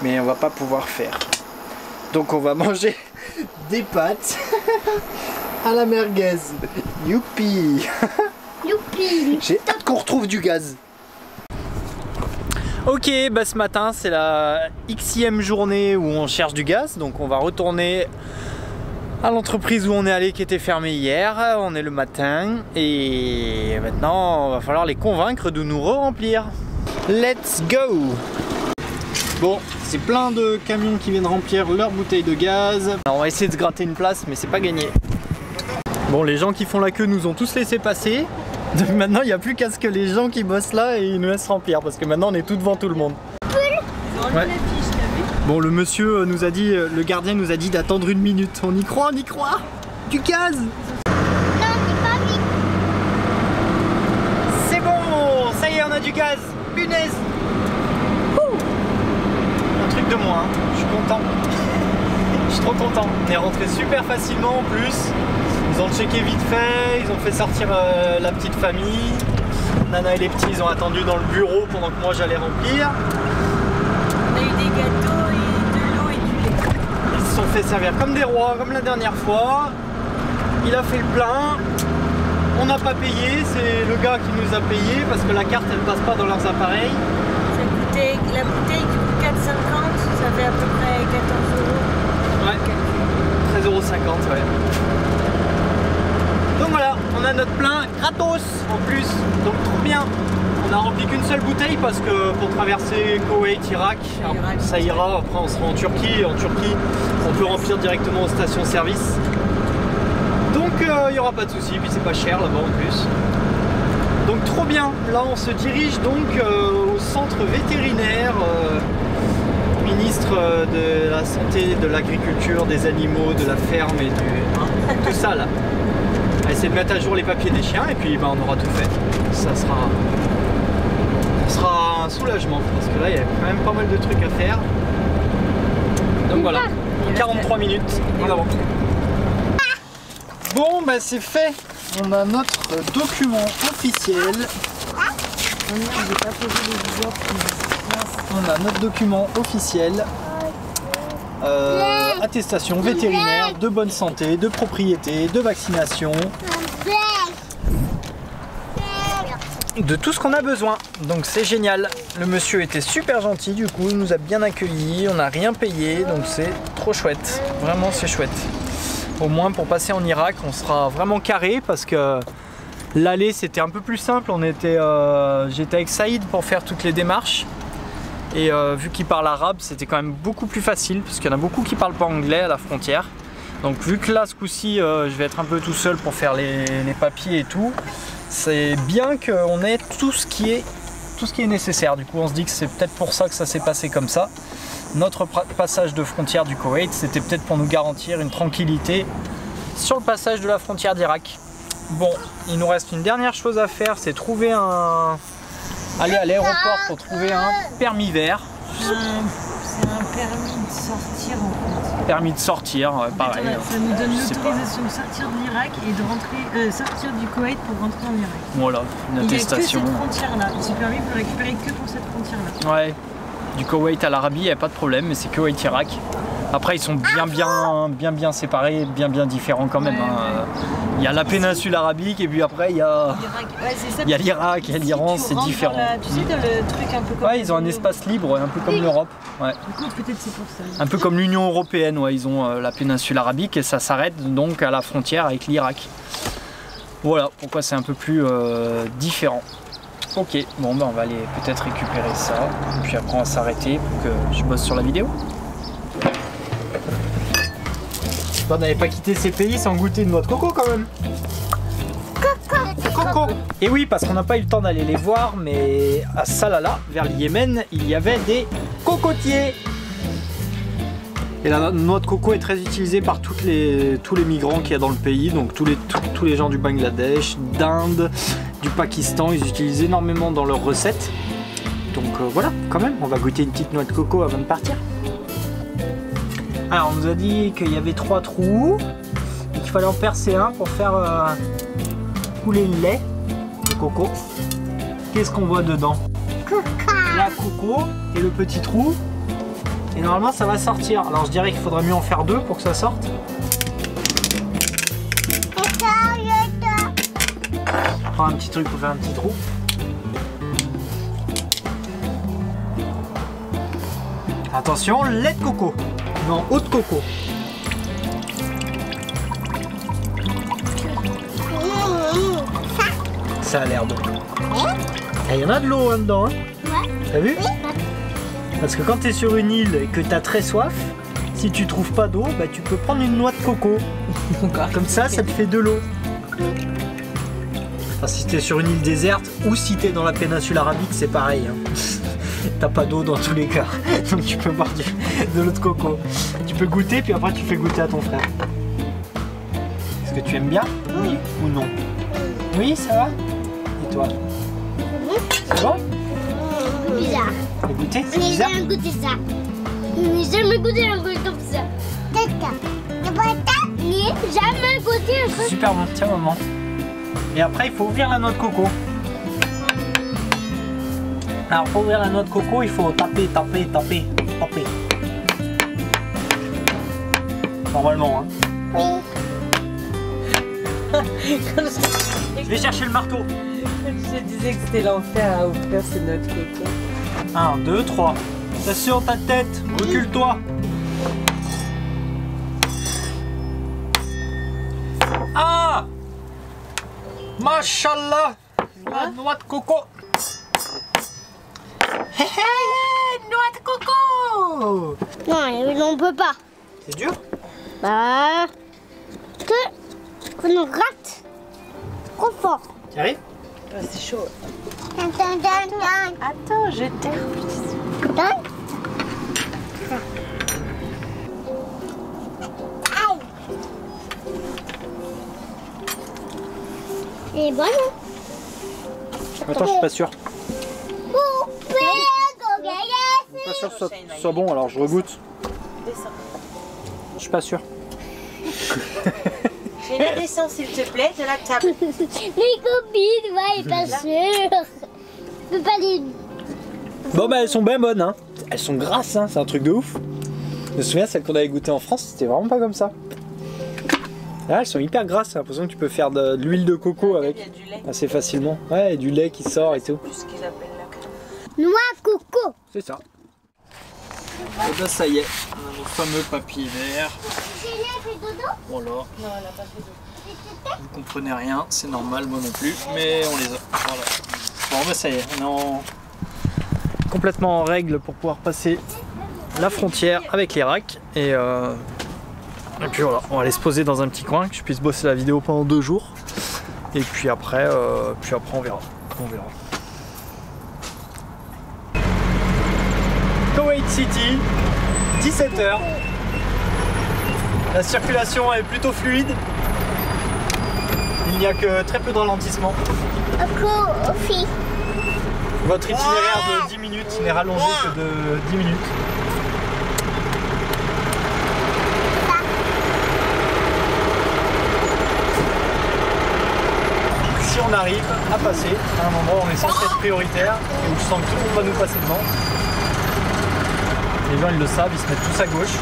Mais on va pas pouvoir faire. Donc on va manger des pâtes à la merguez. Youpi. Youpi. J'ai hâte qu'on retrouve du gaz. Ok, bah ce matin c'est la xème journée où on cherche du gaz, donc on va retourner à l'entreprise où on est allé qui était fermée hier. On est le matin et maintenant il va falloir les convaincre de nous re-remplir. Let's go! Bon, c'est plein de camions qui viennent remplir leurs bouteilles de gaz. Alors on va essayer de se gratter une place, mais c'est pas gagné. Bon, les gens qui font la queue nous ont tous laissé passer. Donc maintenant il n'y a plus qu'à ce que les gens qui bossent là et ils nous laissent remplir parce que maintenant on est tout devant tout le monde. Ouais. Bon, le monsieur nous a dit, le gardien nous a dit d'attendre 1 minute. On y croit, on y croit. Du gaz. Non, c'est pas vite. C'est bon, ça y est, on a du gaz. Punaise. Un truc de moins, hein. Je suis content. Je suis trop content. On est rentré super facilement en plus. Ils ont checké vite fait, ils ont fait sortir la petite famille. Nana et les petits, ils ont attendu dans le bureau pendant que moi j'allais remplir. On a eu des gâteaux et de l'eau et du lait. Ils se sont fait servir comme des rois, comme la dernière fois. Il a fait le plein. On n'a pas payé, c'est le gars qui nous a payé parce que la carte elle passe pas dans leurs appareils. La bouteille qui coûte 4,50, ça fait à peu près 14 €. Ouais, 13,50 €, ouais. Donc voilà, on a notre plein gratos en plus, donc trop bien. On a rempli qu'une seule bouteille parce que pour traverser Koweït, Irak, ça ira. Après on sera en Turquie. En Turquie, on peut remplir directement aux stations-service. Donc il n'y aura pas de souci, puis c'est pas cher là-bas en plus. Donc trop bien, là on se dirige donc au centre vétérinaire, ministre de la santé, de l'agriculture, des animaux, de la ferme et tout ça là. On va essayer de mettre à jour les papiers des chiens et puis ben, on aura tout fait. Ça sera un soulagement parce que là il y a quand même pas mal de trucs à faire. Donc voilà, 43 minutes en avant. Bon bah c'est fait, on a notre document officiel. On a notre document officiel. Attestation vétérinaire, de bonne santé, de propriété, de vaccination. De tout ce qu'on a besoin, donc c'est génial. Le monsieur était super gentil, du coup il nous a bien accueillis, on n'a rien payé, donc c'est trop chouette, vraiment c'est chouette. Au moins pour passer en Irak on sera vraiment carré parce que l'aller c'était un peu plus simple, j'étais avec Saïd pour faire toutes les démarches et vu qu'il parle arabe c'était quand même beaucoup plus facile parce qu'il y en a beaucoup qui parlent pas anglais à la frontière. Donc vu que là ce coup-ci je vais être un peu tout seul pour faire les papiers et tout, c'est bien qu'on ait tout ce qui est nécessaire. Du coup on se dit que c'est peut-être pour ça que ça s'est passé comme ça. Notre passage de frontière du Koweït, c'était peut-être pour nous garantir une tranquillité sur le passage de la frontière d'Irak. Bon, il nous reste une dernière chose à faire, c'est trouver aller à l'aéroport pour trouver un permis vert. C'est un permis de sortir en fait. Permis de sortir, pareil. Ça nous donne l'autorisation de sortir de l'Irak et de rentrer, sortir du Koweït pour rentrer en Irak. Voilà, une attestation. Il n'y a que cette frontière-là. Ce permis peut récupérer que pour cette frontière-là. Ouais. Du Koweït à l'Arabie, il n'y a pas de problème, mais c'est Koweït-Irak. Après, ils sont bien séparés, bien différents quand même. Hein. Il y a la péninsule arabique et puis après, il y a l'Irak, il y a l'Iran, c'est différent. Tu sais, t'as le truc un peu comme... Ouais, ils ont un espace libre, un peu comme l'Europe. Ouais. Du coup, peut-être c'est pour ça. Un peu comme l'Union Européenne, ouais, ils ont la péninsule arabique et ça s'arrête donc à la frontière avec l'Irak. Voilà pourquoi c'est un peu plus différent. Ok, bon ben on va aller peut-être récupérer ça, et puis après on va s'arrêter pour que je bosse sur la vidéo. On n'avait pas quitté ces pays sans goûter une noix de coco quand même. Coco. Et oui, parce qu'on n'a pas eu le temps d'aller les voir, mais à Salalah, vers le Yémen, il y avait des cocotiers. Et la noix de coco est très utilisée par tous les migrants qu'il y a dans le pays, donc tous les gens du Bangladesh, d'Inde, du Pakistan, ils utilisent énormément dans leurs recettes. Donc voilà, quand même, on va goûter une petite noix de coco avant de partir. Alors on nous a dit qu'il y avait 3 trous et qu'il fallait en percer un pour faire couler le lait de coco. Qu'est-ce qu'on voit dedans? La coco et le petit trou. Et normalement ça va sortir. Alors je dirais qu'il faudrait mieux en faire 2 pour que ça sorte. Je prends un petit truc pour faire un petit trou. Attention, lait de coco. Non, eau de coco. Ça a l'air d'eau. Il y en a de l'eau dedans. Hein. T'as vu? Parce que quand tu es sur une île et que tu as très soif, si tu trouves pas d'eau, bah, tu peux prendre une noix de coco. Comme ça, ça te fait de l'eau. Enfin, si tu es sur une île déserte ou si tu es dans la péninsule arabique, c'est pareil. Hein. T'as pas d'eau dans tous les cas. Donc tu peux boire de l'eau de coco. Tu peux goûter, puis après tu fais goûter à ton frère. Est-ce que tu aimes bien? Oui ou non? Oui, ça va? Et toi? C'est bon? Bizarre. T'as goûté? C'est bizarre? J'ai jamais goûté ça. J'ai jamais goûté un truc comme ça. jamais goûté un truc. Super bon, tiens maman. Et après il faut ouvrir la noix de coco. Alors pour ouvrir la noix de coco, il faut taper. Normalement hein. Oui. Je vais chercher le marteau. Je disais que c'était l'enfer à ouvrir ces noix de coco. 1, 2, 3. Attention ta tête, recule-toi. Ah! Mashallah! La noix de coco! Hé hé! Noix de coco! Non, on peut pas. C'est dur? Bah. Qu'on rate. Trop fort. Tu arrives? C'est chaud. Attends. Attends, je terre. Aïe. Elle est bonne, hein? Attends, je suis pas sûr. Poupée, Je suis pas sûr que ce soit bon, alors je regoute. Descends. Je suis pas sûr. J'ai la descends s'il te plaît de la table. Mes copines, ouais, pas sûr. Je peux pas les. Bon bah elles sont bien bonnes hein. Elles sont grasses hein, c'est un truc de ouf. Je me souviens celles qu'on avait goûtées en France, c'était vraiment pas comme ça. Là elles sont hyper grasses, j'ai l'impression que tu peux faire de l'huile de coco avec Il y a du lait. assez facilement. Ouais, et du lait qui sort et tout. Plus ce qu'ils appellent la crème. Noix coco. C'est ça. Et bah ça y est, on a nos fameux papiers verts. J'ai fait dodo. Voilà, Non, elle a pas fait d'eau. vous comprenez rien, c'est normal, moi non plus, mais on les a. Voilà. Bon bah ça y est, on est complètement en règle pour pouvoir passer la frontière avec l'Irak. Et puis voilà, on va aller se poser dans un petit coin, que je puisse bosser la vidéo pendant 2 jours. Et puis après on verra. Kuwait City, 17 h. La circulation est plutôt fluide. Il n'y a que très peu de ralentissement. Coffee. Votre itinéraire de 10 minutes n'est rallongé que de 10 minutes. Si on arrive à passer à un endroit où on est censé être prioritaire et où je sens que tout le monde va nous passer devant, les gens ils le savent, ils se mettent tous à gauche.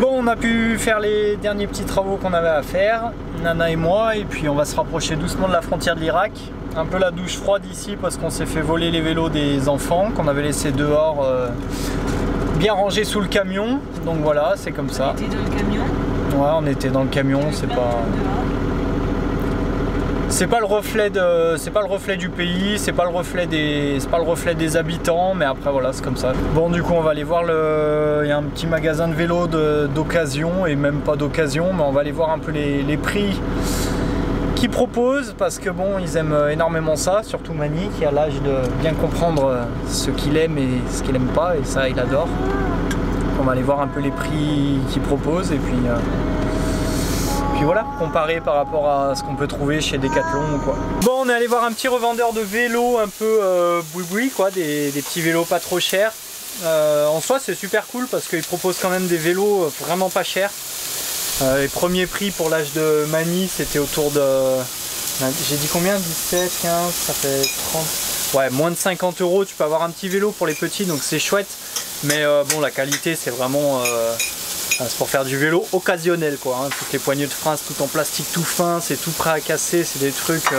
On a pu faire les derniers petits travaux qu'on avait à faire, Nana et moi, et puis on va se rapprocher doucement de la frontière de l'Irak. Un peu la douche froide ici parce qu'on s'est fait voler les vélos des enfants qu'on avait laissés dehors bien rangés sous le camion. Donc voilà, c'est comme ça. T'étais dans le camion? Ouais, on était dans le camion, c'est pas le reflet du pays, c'est pas le reflet des habitants, mais après voilà, c'est comme ça. Bon, du coup on va aller voir il y a un petit magasin de vélos d'occasion, et même pas d'occasion, mais on va aller voir un peu les prix qu'ils proposent, parce que bon, ils aiment énormément ça, surtout Mani qui a l'âge de bien comprendre ce qu'il aime et ce qu'il aime pas, et ça il adore. On va aller voir un peu les prix qu'ils proposent, et puis voilà, comparer par rapport à ce qu'on peut trouver chez Decathlon ou quoi. Bon, on est allé voir un petit revendeur de vélos un peu boui-boui quoi, des petits vélos pas trop chers. En soi c'est super cool parce qu'il propose quand même des vélos vraiment pas chers. Les premiers prix pour l'âge de Mani c'était autour de... J'ai dit combien? 17, 15, ça fait 30... Ouais, moins de 50 €, tu peux avoir un petit vélo pour les petits, donc c'est chouette. Mais bon, la qualité c'est vraiment... c'est pour faire du vélo occasionnel quoi, hein. Toutes les poignées de frein tout en plastique tout fin, c'est tout prêt à casser, c'est des trucs...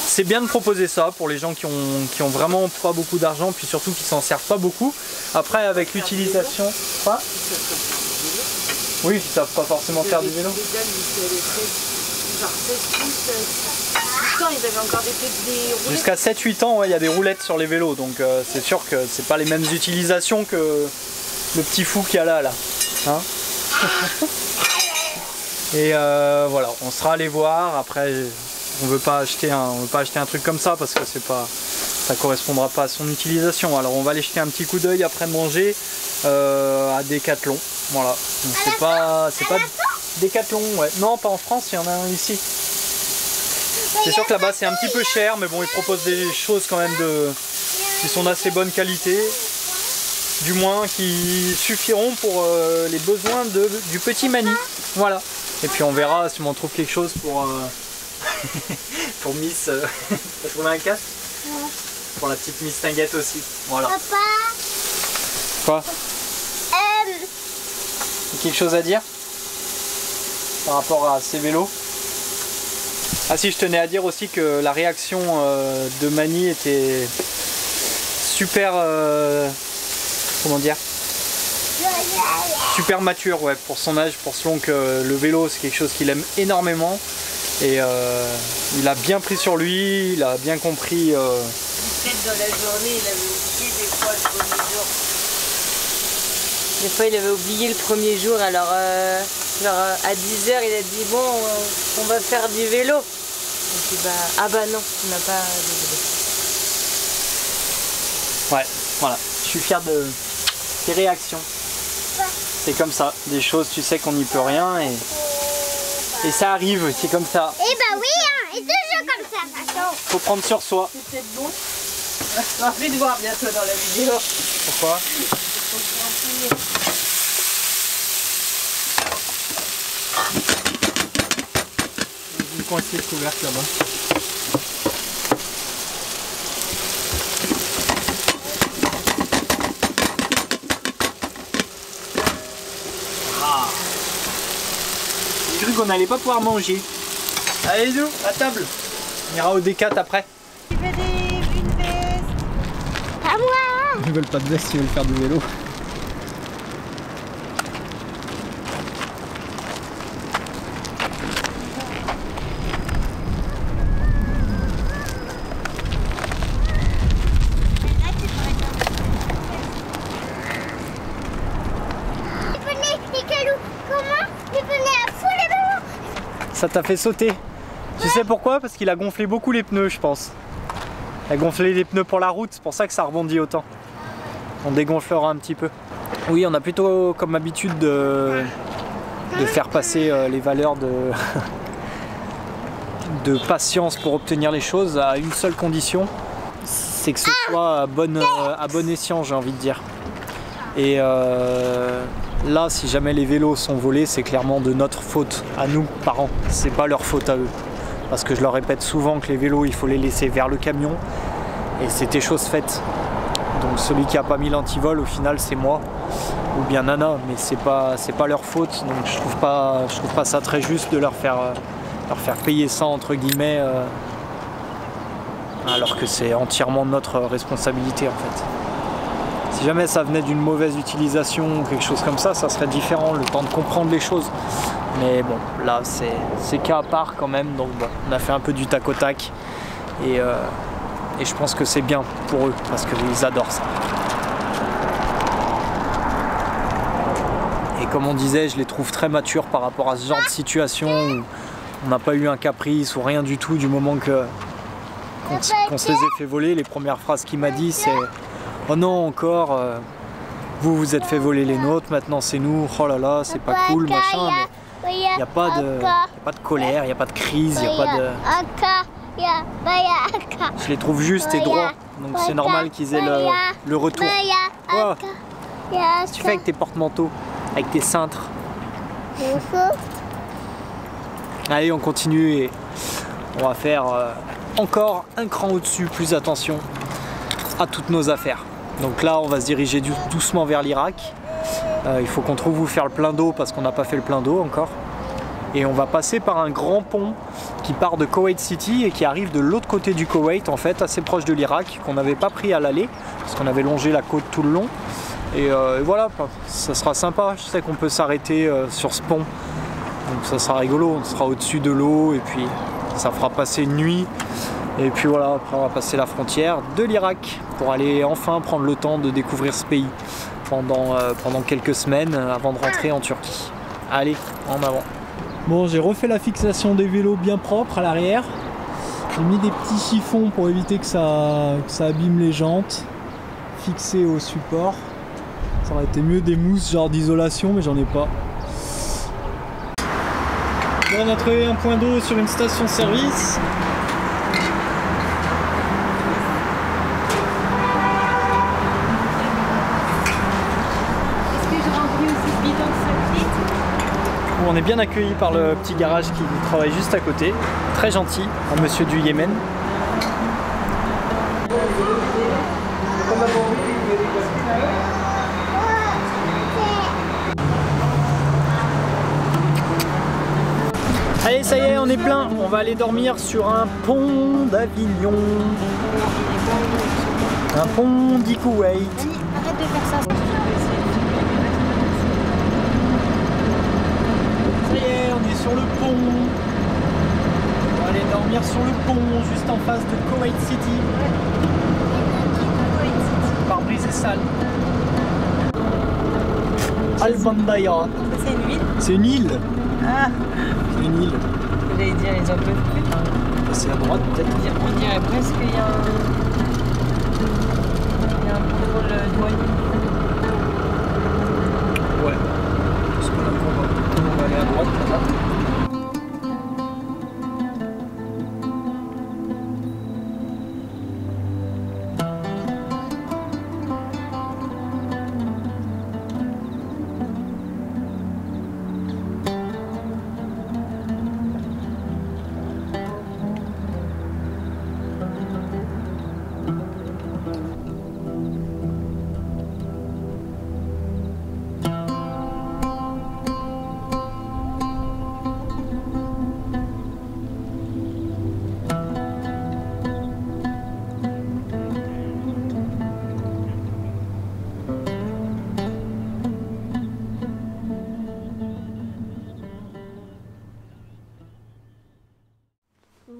C'est bien de proposer ça pour les gens qui ont vraiment pas beaucoup d'argent, puis surtout qui s'en servent pas beaucoup. Après avec l'utilisation... Quoi? Oui, ils savent pas forcément faire du vélo. Jusqu'à 7-8 ans, il y a des roulettes sur les vélos, donc c'est sûr que c'est pas les mêmes utilisations que le petit fou qu'il y a là. Hein. Et voilà, on sera allé voir. Après, on veut pas acheter un truc comme ça parce que ça correspondra pas à son utilisation. Alors on va aller jeter un petit coup d'œil après manger à Decathlon. Voilà. C'est pas Decathlon, ouais. Non, pas en France, il y en a un ici. C'est sûr que là-bas c'est un petit peu cher, mais bon, ils proposent des choses quand même qui sont d'assez bonne qualité. Du moins qui suffiront pour les besoins du petit Mani. Voilà. Et puis on verra si on trouve quelque chose pour, pour Miss. T'as trouvé un casque? Ouais. Pour la petite Miss Tinguette aussi. Voilà. Papa. Quoi? Quelque chose à dire par rapport à ces vélos? Ah si, je tenais à dire aussi que la réaction de Mani était super... comment dire? Super mature, ouais, pour son âge, pour selon que le vélo c'est quelque chose qu'il aime énormément. Et il a bien pris sur lui, il a bien compris... Peut-être dans la journée, il avait oublié des fois le premier jour. Des fois, il avait oublié le premier jour, alors à 10 h, il a dit bon, on va faire du vélo. Et puis bah, ah bah non, on n'a pas de vélo. Ouais, voilà, je suis fier de tes réactions. C'est comme ça, des choses, tu sais qu'on n'y peut rien et ça arrive, c'est comme ça. Eh bah oui, hein, et toujours comme ça, attends. Faut prendre sur soi. C'est peut-être bon. On va plus te voir bientôt dans la vidéo. Pourquoi? Une coincée couverte là-bas. Ah. J'ai cru qu'on n'allait pas pouvoir manger. Allez, nous, à table. On ira au D4 après. Tu veux une veste? À moi. Ils veulent pas de veste, ils veulent faire du vélo. Ça t'a fait sauter. Tu sais pourquoi? Parce qu'il a gonflé beaucoup les pneus, je pense. Il a gonflé les pneus pour la route, c'est pour ça que ça rebondit autant. On dégonflera un petit peu. Oui, on a plutôt comme habitude de faire passer les valeurs de patience pour obtenir les choses à une seule condition, c'est que ce soit à bon escient, j'ai envie de dire. Et là, si jamais les vélos sont volés, c'est clairement de notre faute, à nous, parents. C'est pas leur faute à eux. Parce que je leur répète souvent que les vélos, il faut les laisser vers le camion. Et c'était chose faite. Donc celui qui a pas mis l'antivol, au final, c'est moi. Ou bien Nana, mais c'est pas leur faute. Donc je trouve pas ça très juste de leur faire payer ça, entre guillemets, alors que c'est entièrement notre responsabilité, en fait. Si jamais ça venait d'une mauvaise utilisation ou quelque chose comme ça serait différent, le temps de comprendre les choses. Mais bon, là c'est cas à part quand même, donc bon, on a fait un peu du tac au tac. Et je pense que c'est bien pour eux, parce qu'ils adorent ça. Et comme on disait, je les trouve très matures par rapport à ce genre de situation où on n'a pas eu un caprice ou rien du tout du moment qu'on se les ait fait voler. Les premières phrases qu'il m'a dit, c'est « Oh non, encore, vous vous êtes fait voler les nôtres, maintenant c'est nous, oh là là, c'est pas cool, machin. » Mais il n'y a pas de colère, il n'y a pas de crise, il n'y a pas de... Je les trouve justes et droits, donc c'est normal qu'ils aient le retour. Quoi? Qu'est-ce que tu fais avec tes porte-manteaux, avec tes cintres? Allez, on continue et on va faire encore un cran au-dessus, plus attention à toutes nos affaires. Donc là, on va se diriger doucement vers l'Irak. Il faut qu'on trouve où faire le plein d'eau parce qu'on n'a pas fait le plein d'eau encore. Et on va passer par un grand pont qui part de Koweït City et qui arrive de l'autre côté du Koweït, en fait, assez proche de l'Irak, qu'on n'avait pas pris à l'aller parce qu'on avait longé la côte tout le long. Et voilà, ça sera sympa. Je sais qu'on peut s'arrêter sur ce pont. Donc ça sera rigolo, on sera au-dessus de l'eau et puis ça fera passer une nuit. Et puis voilà, après on va passer la frontière de l'Irak pour aller enfin prendre le temps de découvrir ce pays pendant quelques semaines avant de rentrer en Turquie. Allez, en avant. Bon, j'ai refait la fixation des vélos bien propre à l'arrière. J'ai mis des petits chiffons pour éviter que ça abîme les jantes, fixés au support. Ça aurait été mieux des mousses genre d'isolation, mais j'en ai pas. Bon, on a trouvé un point d'eau sur une station-service. Est-ce que je remplis aussi ce bidon de 5 litres? On est bien accueillis par le petit garage qui travaille juste à côté. Très gentil, un monsieur du Yémen. Allez, ça y est, on est plein. On va aller dormir sur un pont d'Avignon. Un pont d'Ikoweït. Arrête de faire ça. Ça y est, on est sur le pont. On va aller dormir sur le pont, juste en face de Koweït City. Par brise et sale. Al-Bandaya. C'est une ville. C'est une île. Ah, C'est une île. j'allais dire, ils en peuvent plus. C'est à droite peut-être. On dirait presque qu'il y a un contrôle douanier. Ouais. Parce qu'on on va aller à droite là-bas.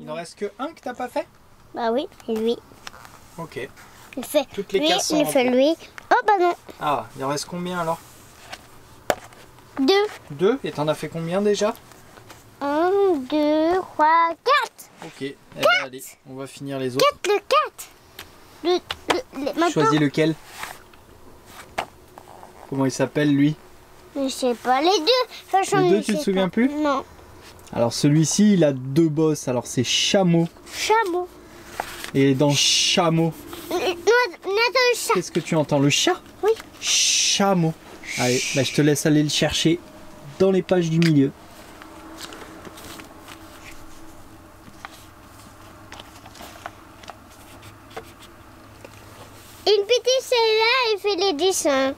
Il n'en reste que un que t'as pas fait? Bah oui, c'est lui. Ok. Il fait Toutes les lui, cases sont il fait remplies. lui. Oh bah non. Ah, il en reste combien alors? 2. 2. Et t'en as fait combien déjà? 1, 2, 3, 4. Ok. Eh ben, allez, on va finir les autres. 4, le 4. Maintenant, Choisis lequel? Comment il s'appelle lui? je sais pas, les deux. Franchement, Les deux, je tu te sais souviens pas. plus? Non. Alors celui-ci, il a 2 bosses. Alors c'est chameau. Chameau. Et dans chameau, On attend le chat. qu'est-ce que tu entends? Le chat? Oui. Chameau. Allez, bah, je te laisse aller le chercher dans les pages du milieu. Une petite celle-là, elle fait les dessins.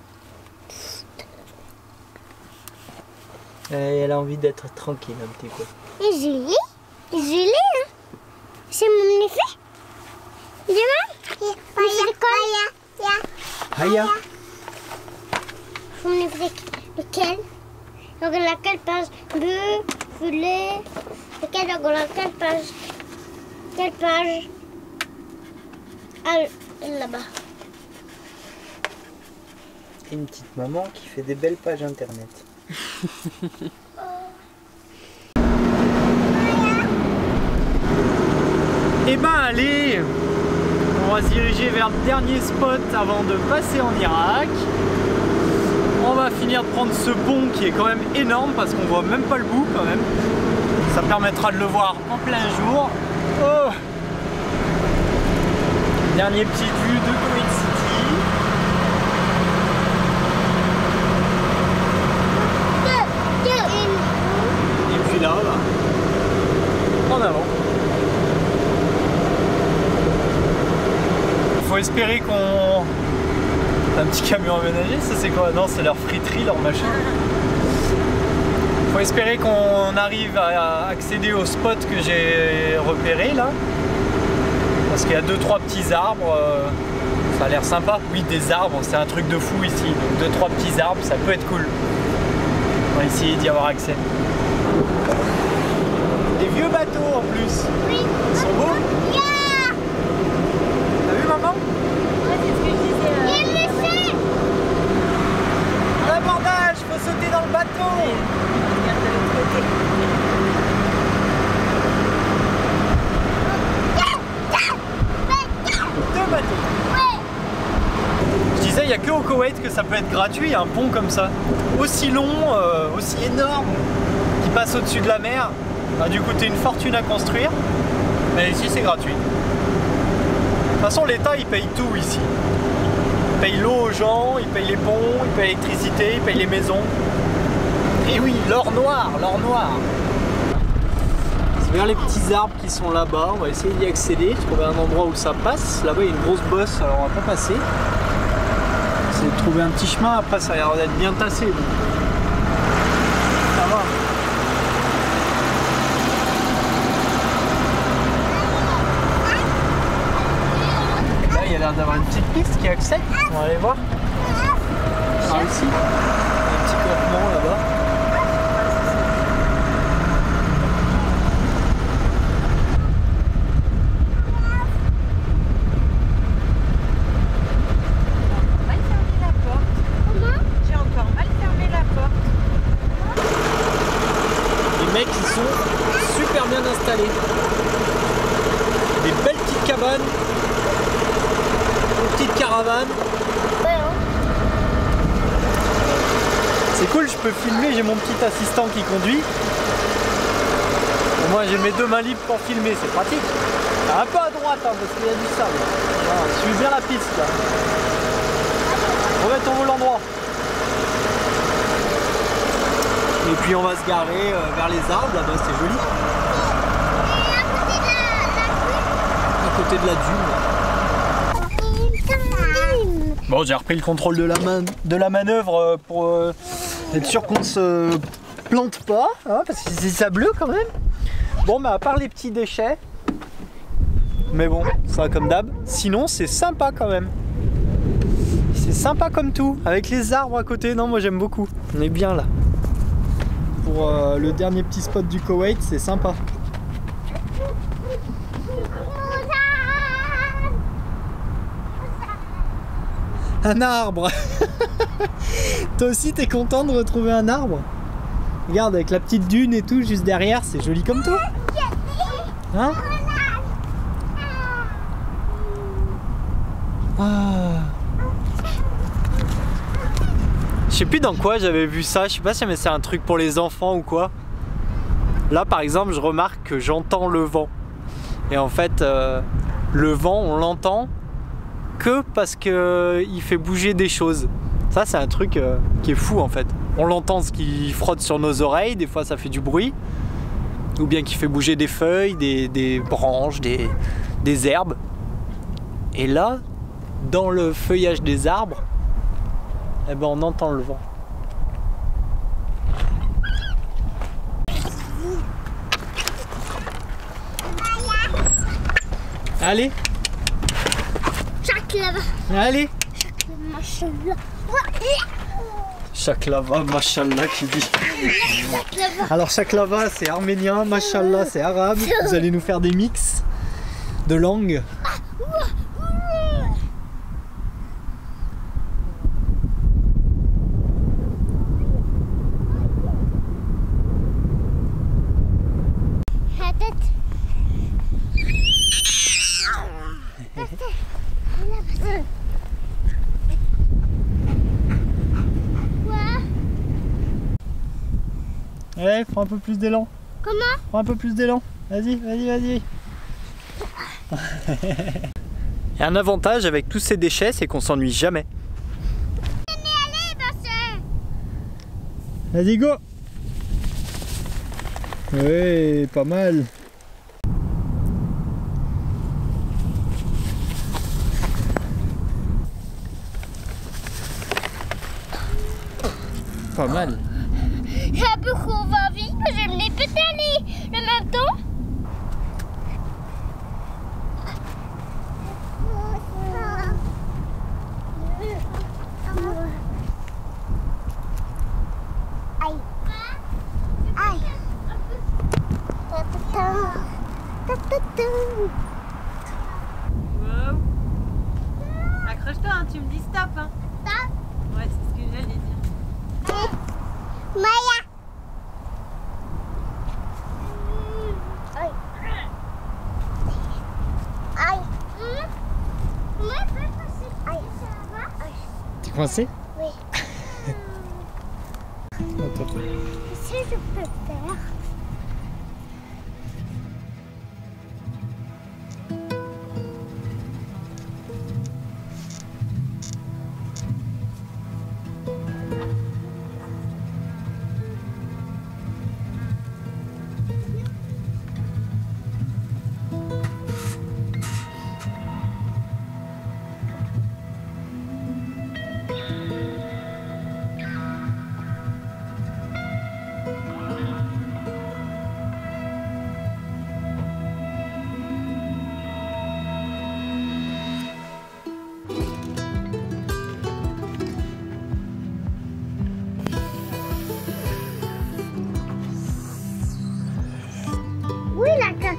Elle a envie d'être tranquille un petit peu. Et Julie, hein. C'est mon effet. Dis-moi. Aya. Mon effet. Lequel? Donc laquelle page? Bleu, violet. Lequel? Donc laquelle page? Quelle page? Ah, là-bas. Une petite maman qui fait des belles pages internet. Et ben allez, on va se diriger vers le dernier spot avant de passer en Irak. On va finir de prendre ce pont qui est quand même énorme parce qu'on voit même pas le bout quand même. Ça permettra de le voir en plein jour. Oh, dernier petit vue de Koweït City. Et puis là, en avant. Faut espérer qu'on... Un petit camion aménagé, ça c'est quoi? Non, c'est leur friterie, leur machine. Faut espérer qu'on arrive à accéder au spot que j'ai repéré là. Parce qu'il y a 2-3 petits arbres. Ça a l'air sympa. Oui, des arbres, c'est un truc de fou ici. Donc 2-3 petits arbres, ça peut être cool. On va essayer d'y avoir accès. Des vieux bateaux en plus. Oui. Ils sont beaux. T'as vu maman? Ouais, c'est ce que je disais. Il me fait. L'abordage, faut sauter dans le bateau. Regarde de l'autre côté. Deux bateaux. Je disais, il n'y a que au Koweït que ça peut être gratuit, un pont comme ça. Aussi long, aussi énorme, qui passe au-dessus de la mer. Ça a dû coûter une fortune à construire, mais ici c'est gratuit. De toute façon, l'État il paye tout ici. Il paye l'eau aux gens, il paye les ponts, il paye l'électricité, il paye les maisons. Et oui, l'or noir, l'or noir. C'est vers les petits arbres qui sont là-bas, on va essayer d'y accéder, trouver un endroit où ça passe. Là-bas il y a une grosse bosse, alors on va pas passer. C'est de trouver un petit chemin, après ça a l'air d'être bien tassé. Donc. Ça va. Là il y a l'air d'avoir une petite piste qui accède, on va aller voir. Par ici, il y a un petit campement là-bas. Installés. Des belles petites cabanes, des petites caravanes. C'est cool, je peux filmer, j'ai mon petit assistant qui conduit. Moi j'ai mes deux mains libres pour filmer, c'est pratique. Un peu à droite hein, parce qu'il y a du sable. Voilà, je suis bien la piste là. Remettre au volant droit. Et puis on va se garer vers les arbres, là-bas c'est joli. À côté de la dune. Bon, j'ai repris le contrôle de la manœuvre pour être sûr qu'on ne se plante pas, hein, parce que c'est sableux quand même. Bon, mais à part les petits déchets, mais bon, ça va comme d'hab. Sinon, c'est sympa quand même. C'est sympa comme tout, avec les arbres à côté. Non, moi j'aime beaucoup. On est bien là. Pour le dernier petit spot du Koweït, c'est sympa. Un arbre. Toi aussi t'es content de retrouver un arbre? Regarde avec la petite dune et tout juste derrière, c'est joli comme tout. Hein? Ah. Je sais plus dans quoi j'avais vu ça, je sais pas si c'est un truc pour les enfants ou quoi. Là par exemple je remarque que j'entends le vent. Et en fait le vent on l'entend que parce qu'il fait bouger des choses. Ça c'est un truc qui est fou en fait. On l'entend ce qui frotte sur nos oreilles, des fois ça fait du bruit. Ou bien qui fait bouger des feuilles, des branches, des herbes. Et là, dans le feuillage des arbres, eh ben on entend le vent. Allez. Allez. Chaklava, mashallah qui dit. Alors chaklava c'est arménien, mashallah c'est arabe. Vous allez nous faire des mix de langues. Allez, prends un peu plus d'élan. Comment? Prends un peu plus d'élan. Vas-y, vas-y, vas-y. Et un avantage avec tous ces déchets, c'est qu'on s'ennuie jamais. Vas-y, go. Ouais, pas mal. Pas mal. Un peu qu'on va vivre, je me l'ai pétalé le même temps. Aïe. Aïe. Wow. Accroche-toi, hein, tu me dis stop. Hein. Stop. Ouais, c'est ce que j'allais dire. Maya. Aïe. Aïe. Aïe. Ça va? T'es coincé? Oui. Attends. Si je peux faire.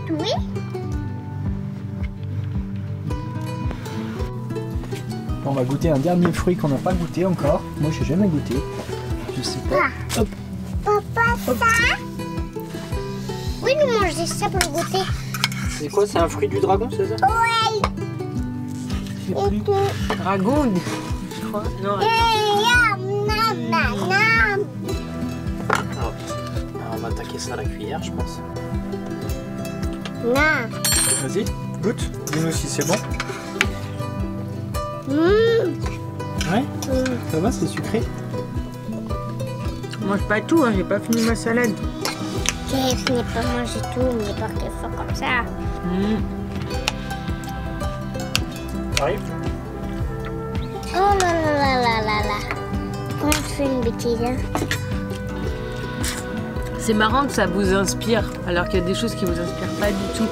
Oui. On va goûter un dernier fruit qu'on n'a pas goûté encore. Moi, j'ai jamais goûté. Je sais pas. Hop. Papa, ça. Oui, nous manger ça pour le goûter. C'est quoi? C'est un fruit du dragon, c'est ça? Ouais. Je sais plus. Dragon, je crois. Non. Alors, on va attaquer ça à la cuillère, je pense. Non. Vas-y, goûte. Dis-nous si c'est bon. Ouais. Ça va, c'est sucré. Je mange pas tout, hein, j'ai pas fini ma salade. Je n'ai pas mangé tout, mais pas que ça comme ça. Arrive. Oh là là là là là là. Comment tu fais une bêtise, hein? C'est marrant que ça vous inspire, alors qu'il y a des choses qui vous inspirent pas du tout.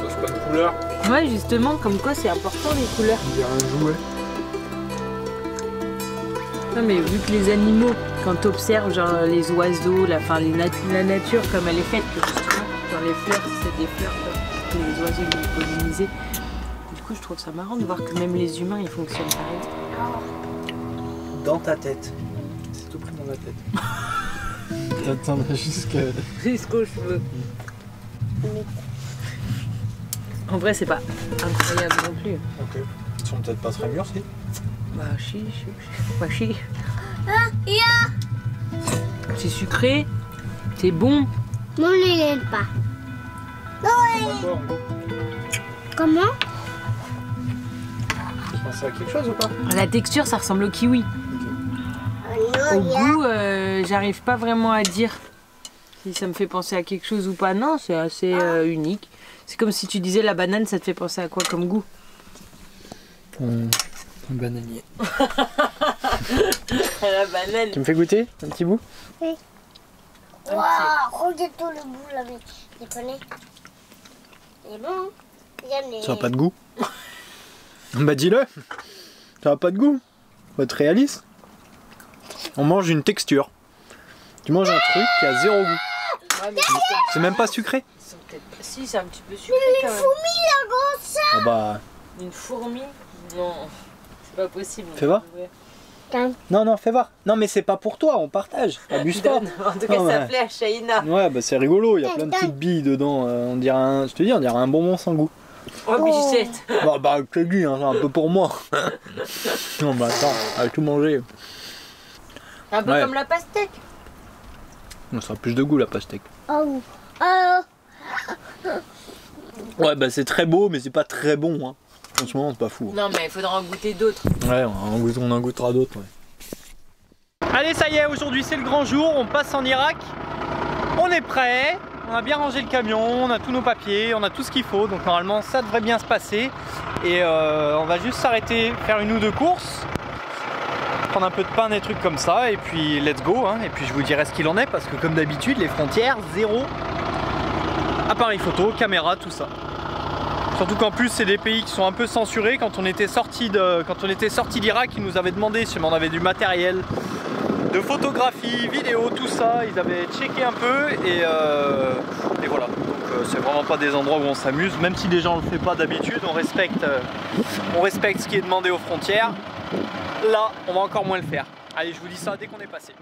C'est pas de couleur. Ouais, justement, comme quoi c'est important les couleurs. On dirait un jouet. Non, mais vu que les animaux, quand tu observes genre les oiseaux, la nature comme elle est faite, que justement, dans les fleurs, c'est des fleurs que les oiseaux vont polliniser. Du coup, je trouve ça marrant de voir que même les humains, ils fonctionnent pareil. Dans ta tête. C'est tout pris dans la tête. T'attends Jusqu'aux cheveux. En vrai, c'est pas incroyable non plus. Ok. Ils sont peut-être pas très mûrs, si. Bah, c'est sucré, c'est bon. Moi, on ne l'aime pas. Comment? Tu penses à quelque chose ou pas? La texture, ça ressemble au kiwi. Au goût, j'arrive pas vraiment à dire si ça me fait penser à quelque chose ou pas. Non, c'est assez unique. C'est comme si tu disais la banane, ça te fait penser à quoi comme goût? Un bananier. La banane. Tu me fais goûter un petit bout? Oui. Waouh, regarde tout le bout là, mais il connaît. Il est bon. Ça n'a pas de goût. Bah dis-le. Ça n'a pas de goût. Faut être réaliste. On mange une texture. Tu manges un truc qui a zéro goût. Ouais, mais c'est même pas sucré. Si, c'est un petit peu sucré quand même. Fourmi là, gros ça. Ah bah. Une fourmi? Non, c'est pas possible. Fais voir. Non, fais voir. Non, mais c'est pas pour toi, on partage. Abuse pas. En tout cas, ça plaît à Shaina. Ouais, bah c'est rigolo, il y a plein de petites billes dedans. On dirait je te dis, on dirait un bonbon sans goût. Oh, bichette. Bah, je te dis, hein, c'est un peu pour moi. Non, bah attends, on va tout manger. Un peu comme la pastèque. Ça sera plus de goût la pastèque. Oh. Ouais, bah c'est très beau, mais c'est pas très bon. Hein. Franchement, c'est pas fou. Non, mais il faudra en goûter d'autres. Ouais, on en goûtera d'autres. Ouais. Allez, ça y est, aujourd'hui c'est le grand jour. On passe en Irak. On est prêt. On a bien rangé le camion. On a tous nos papiers. On a tout ce qu'il faut. Donc normalement, ça devrait bien se passer. Et on va juste s'arrêter, faire une ou deux courses. Prendre un peu de pain, des trucs comme ça. Et puis, let's go. Hein. Et puis, je vous dirai ce qu'il en est. Parce que comme d'habitude, les frontières, zéro. Appareil photo, caméra, tout ça. Surtout qu'en plus c'est des pays qui sont un peu censurés. Quand on était sorti d'Irak, ils nous avaient demandé si on avait du matériel de photographie, vidéo, tout ça. Ils avaient checké un peu et voilà. Donc c'est vraiment pas des endroits où on s'amuse. Même si les gens le font pas d'habitude, on respecte ce qui est demandé aux frontières. Là, on va encore moins le faire. Allez, je vous dis ça dès qu'on est passé.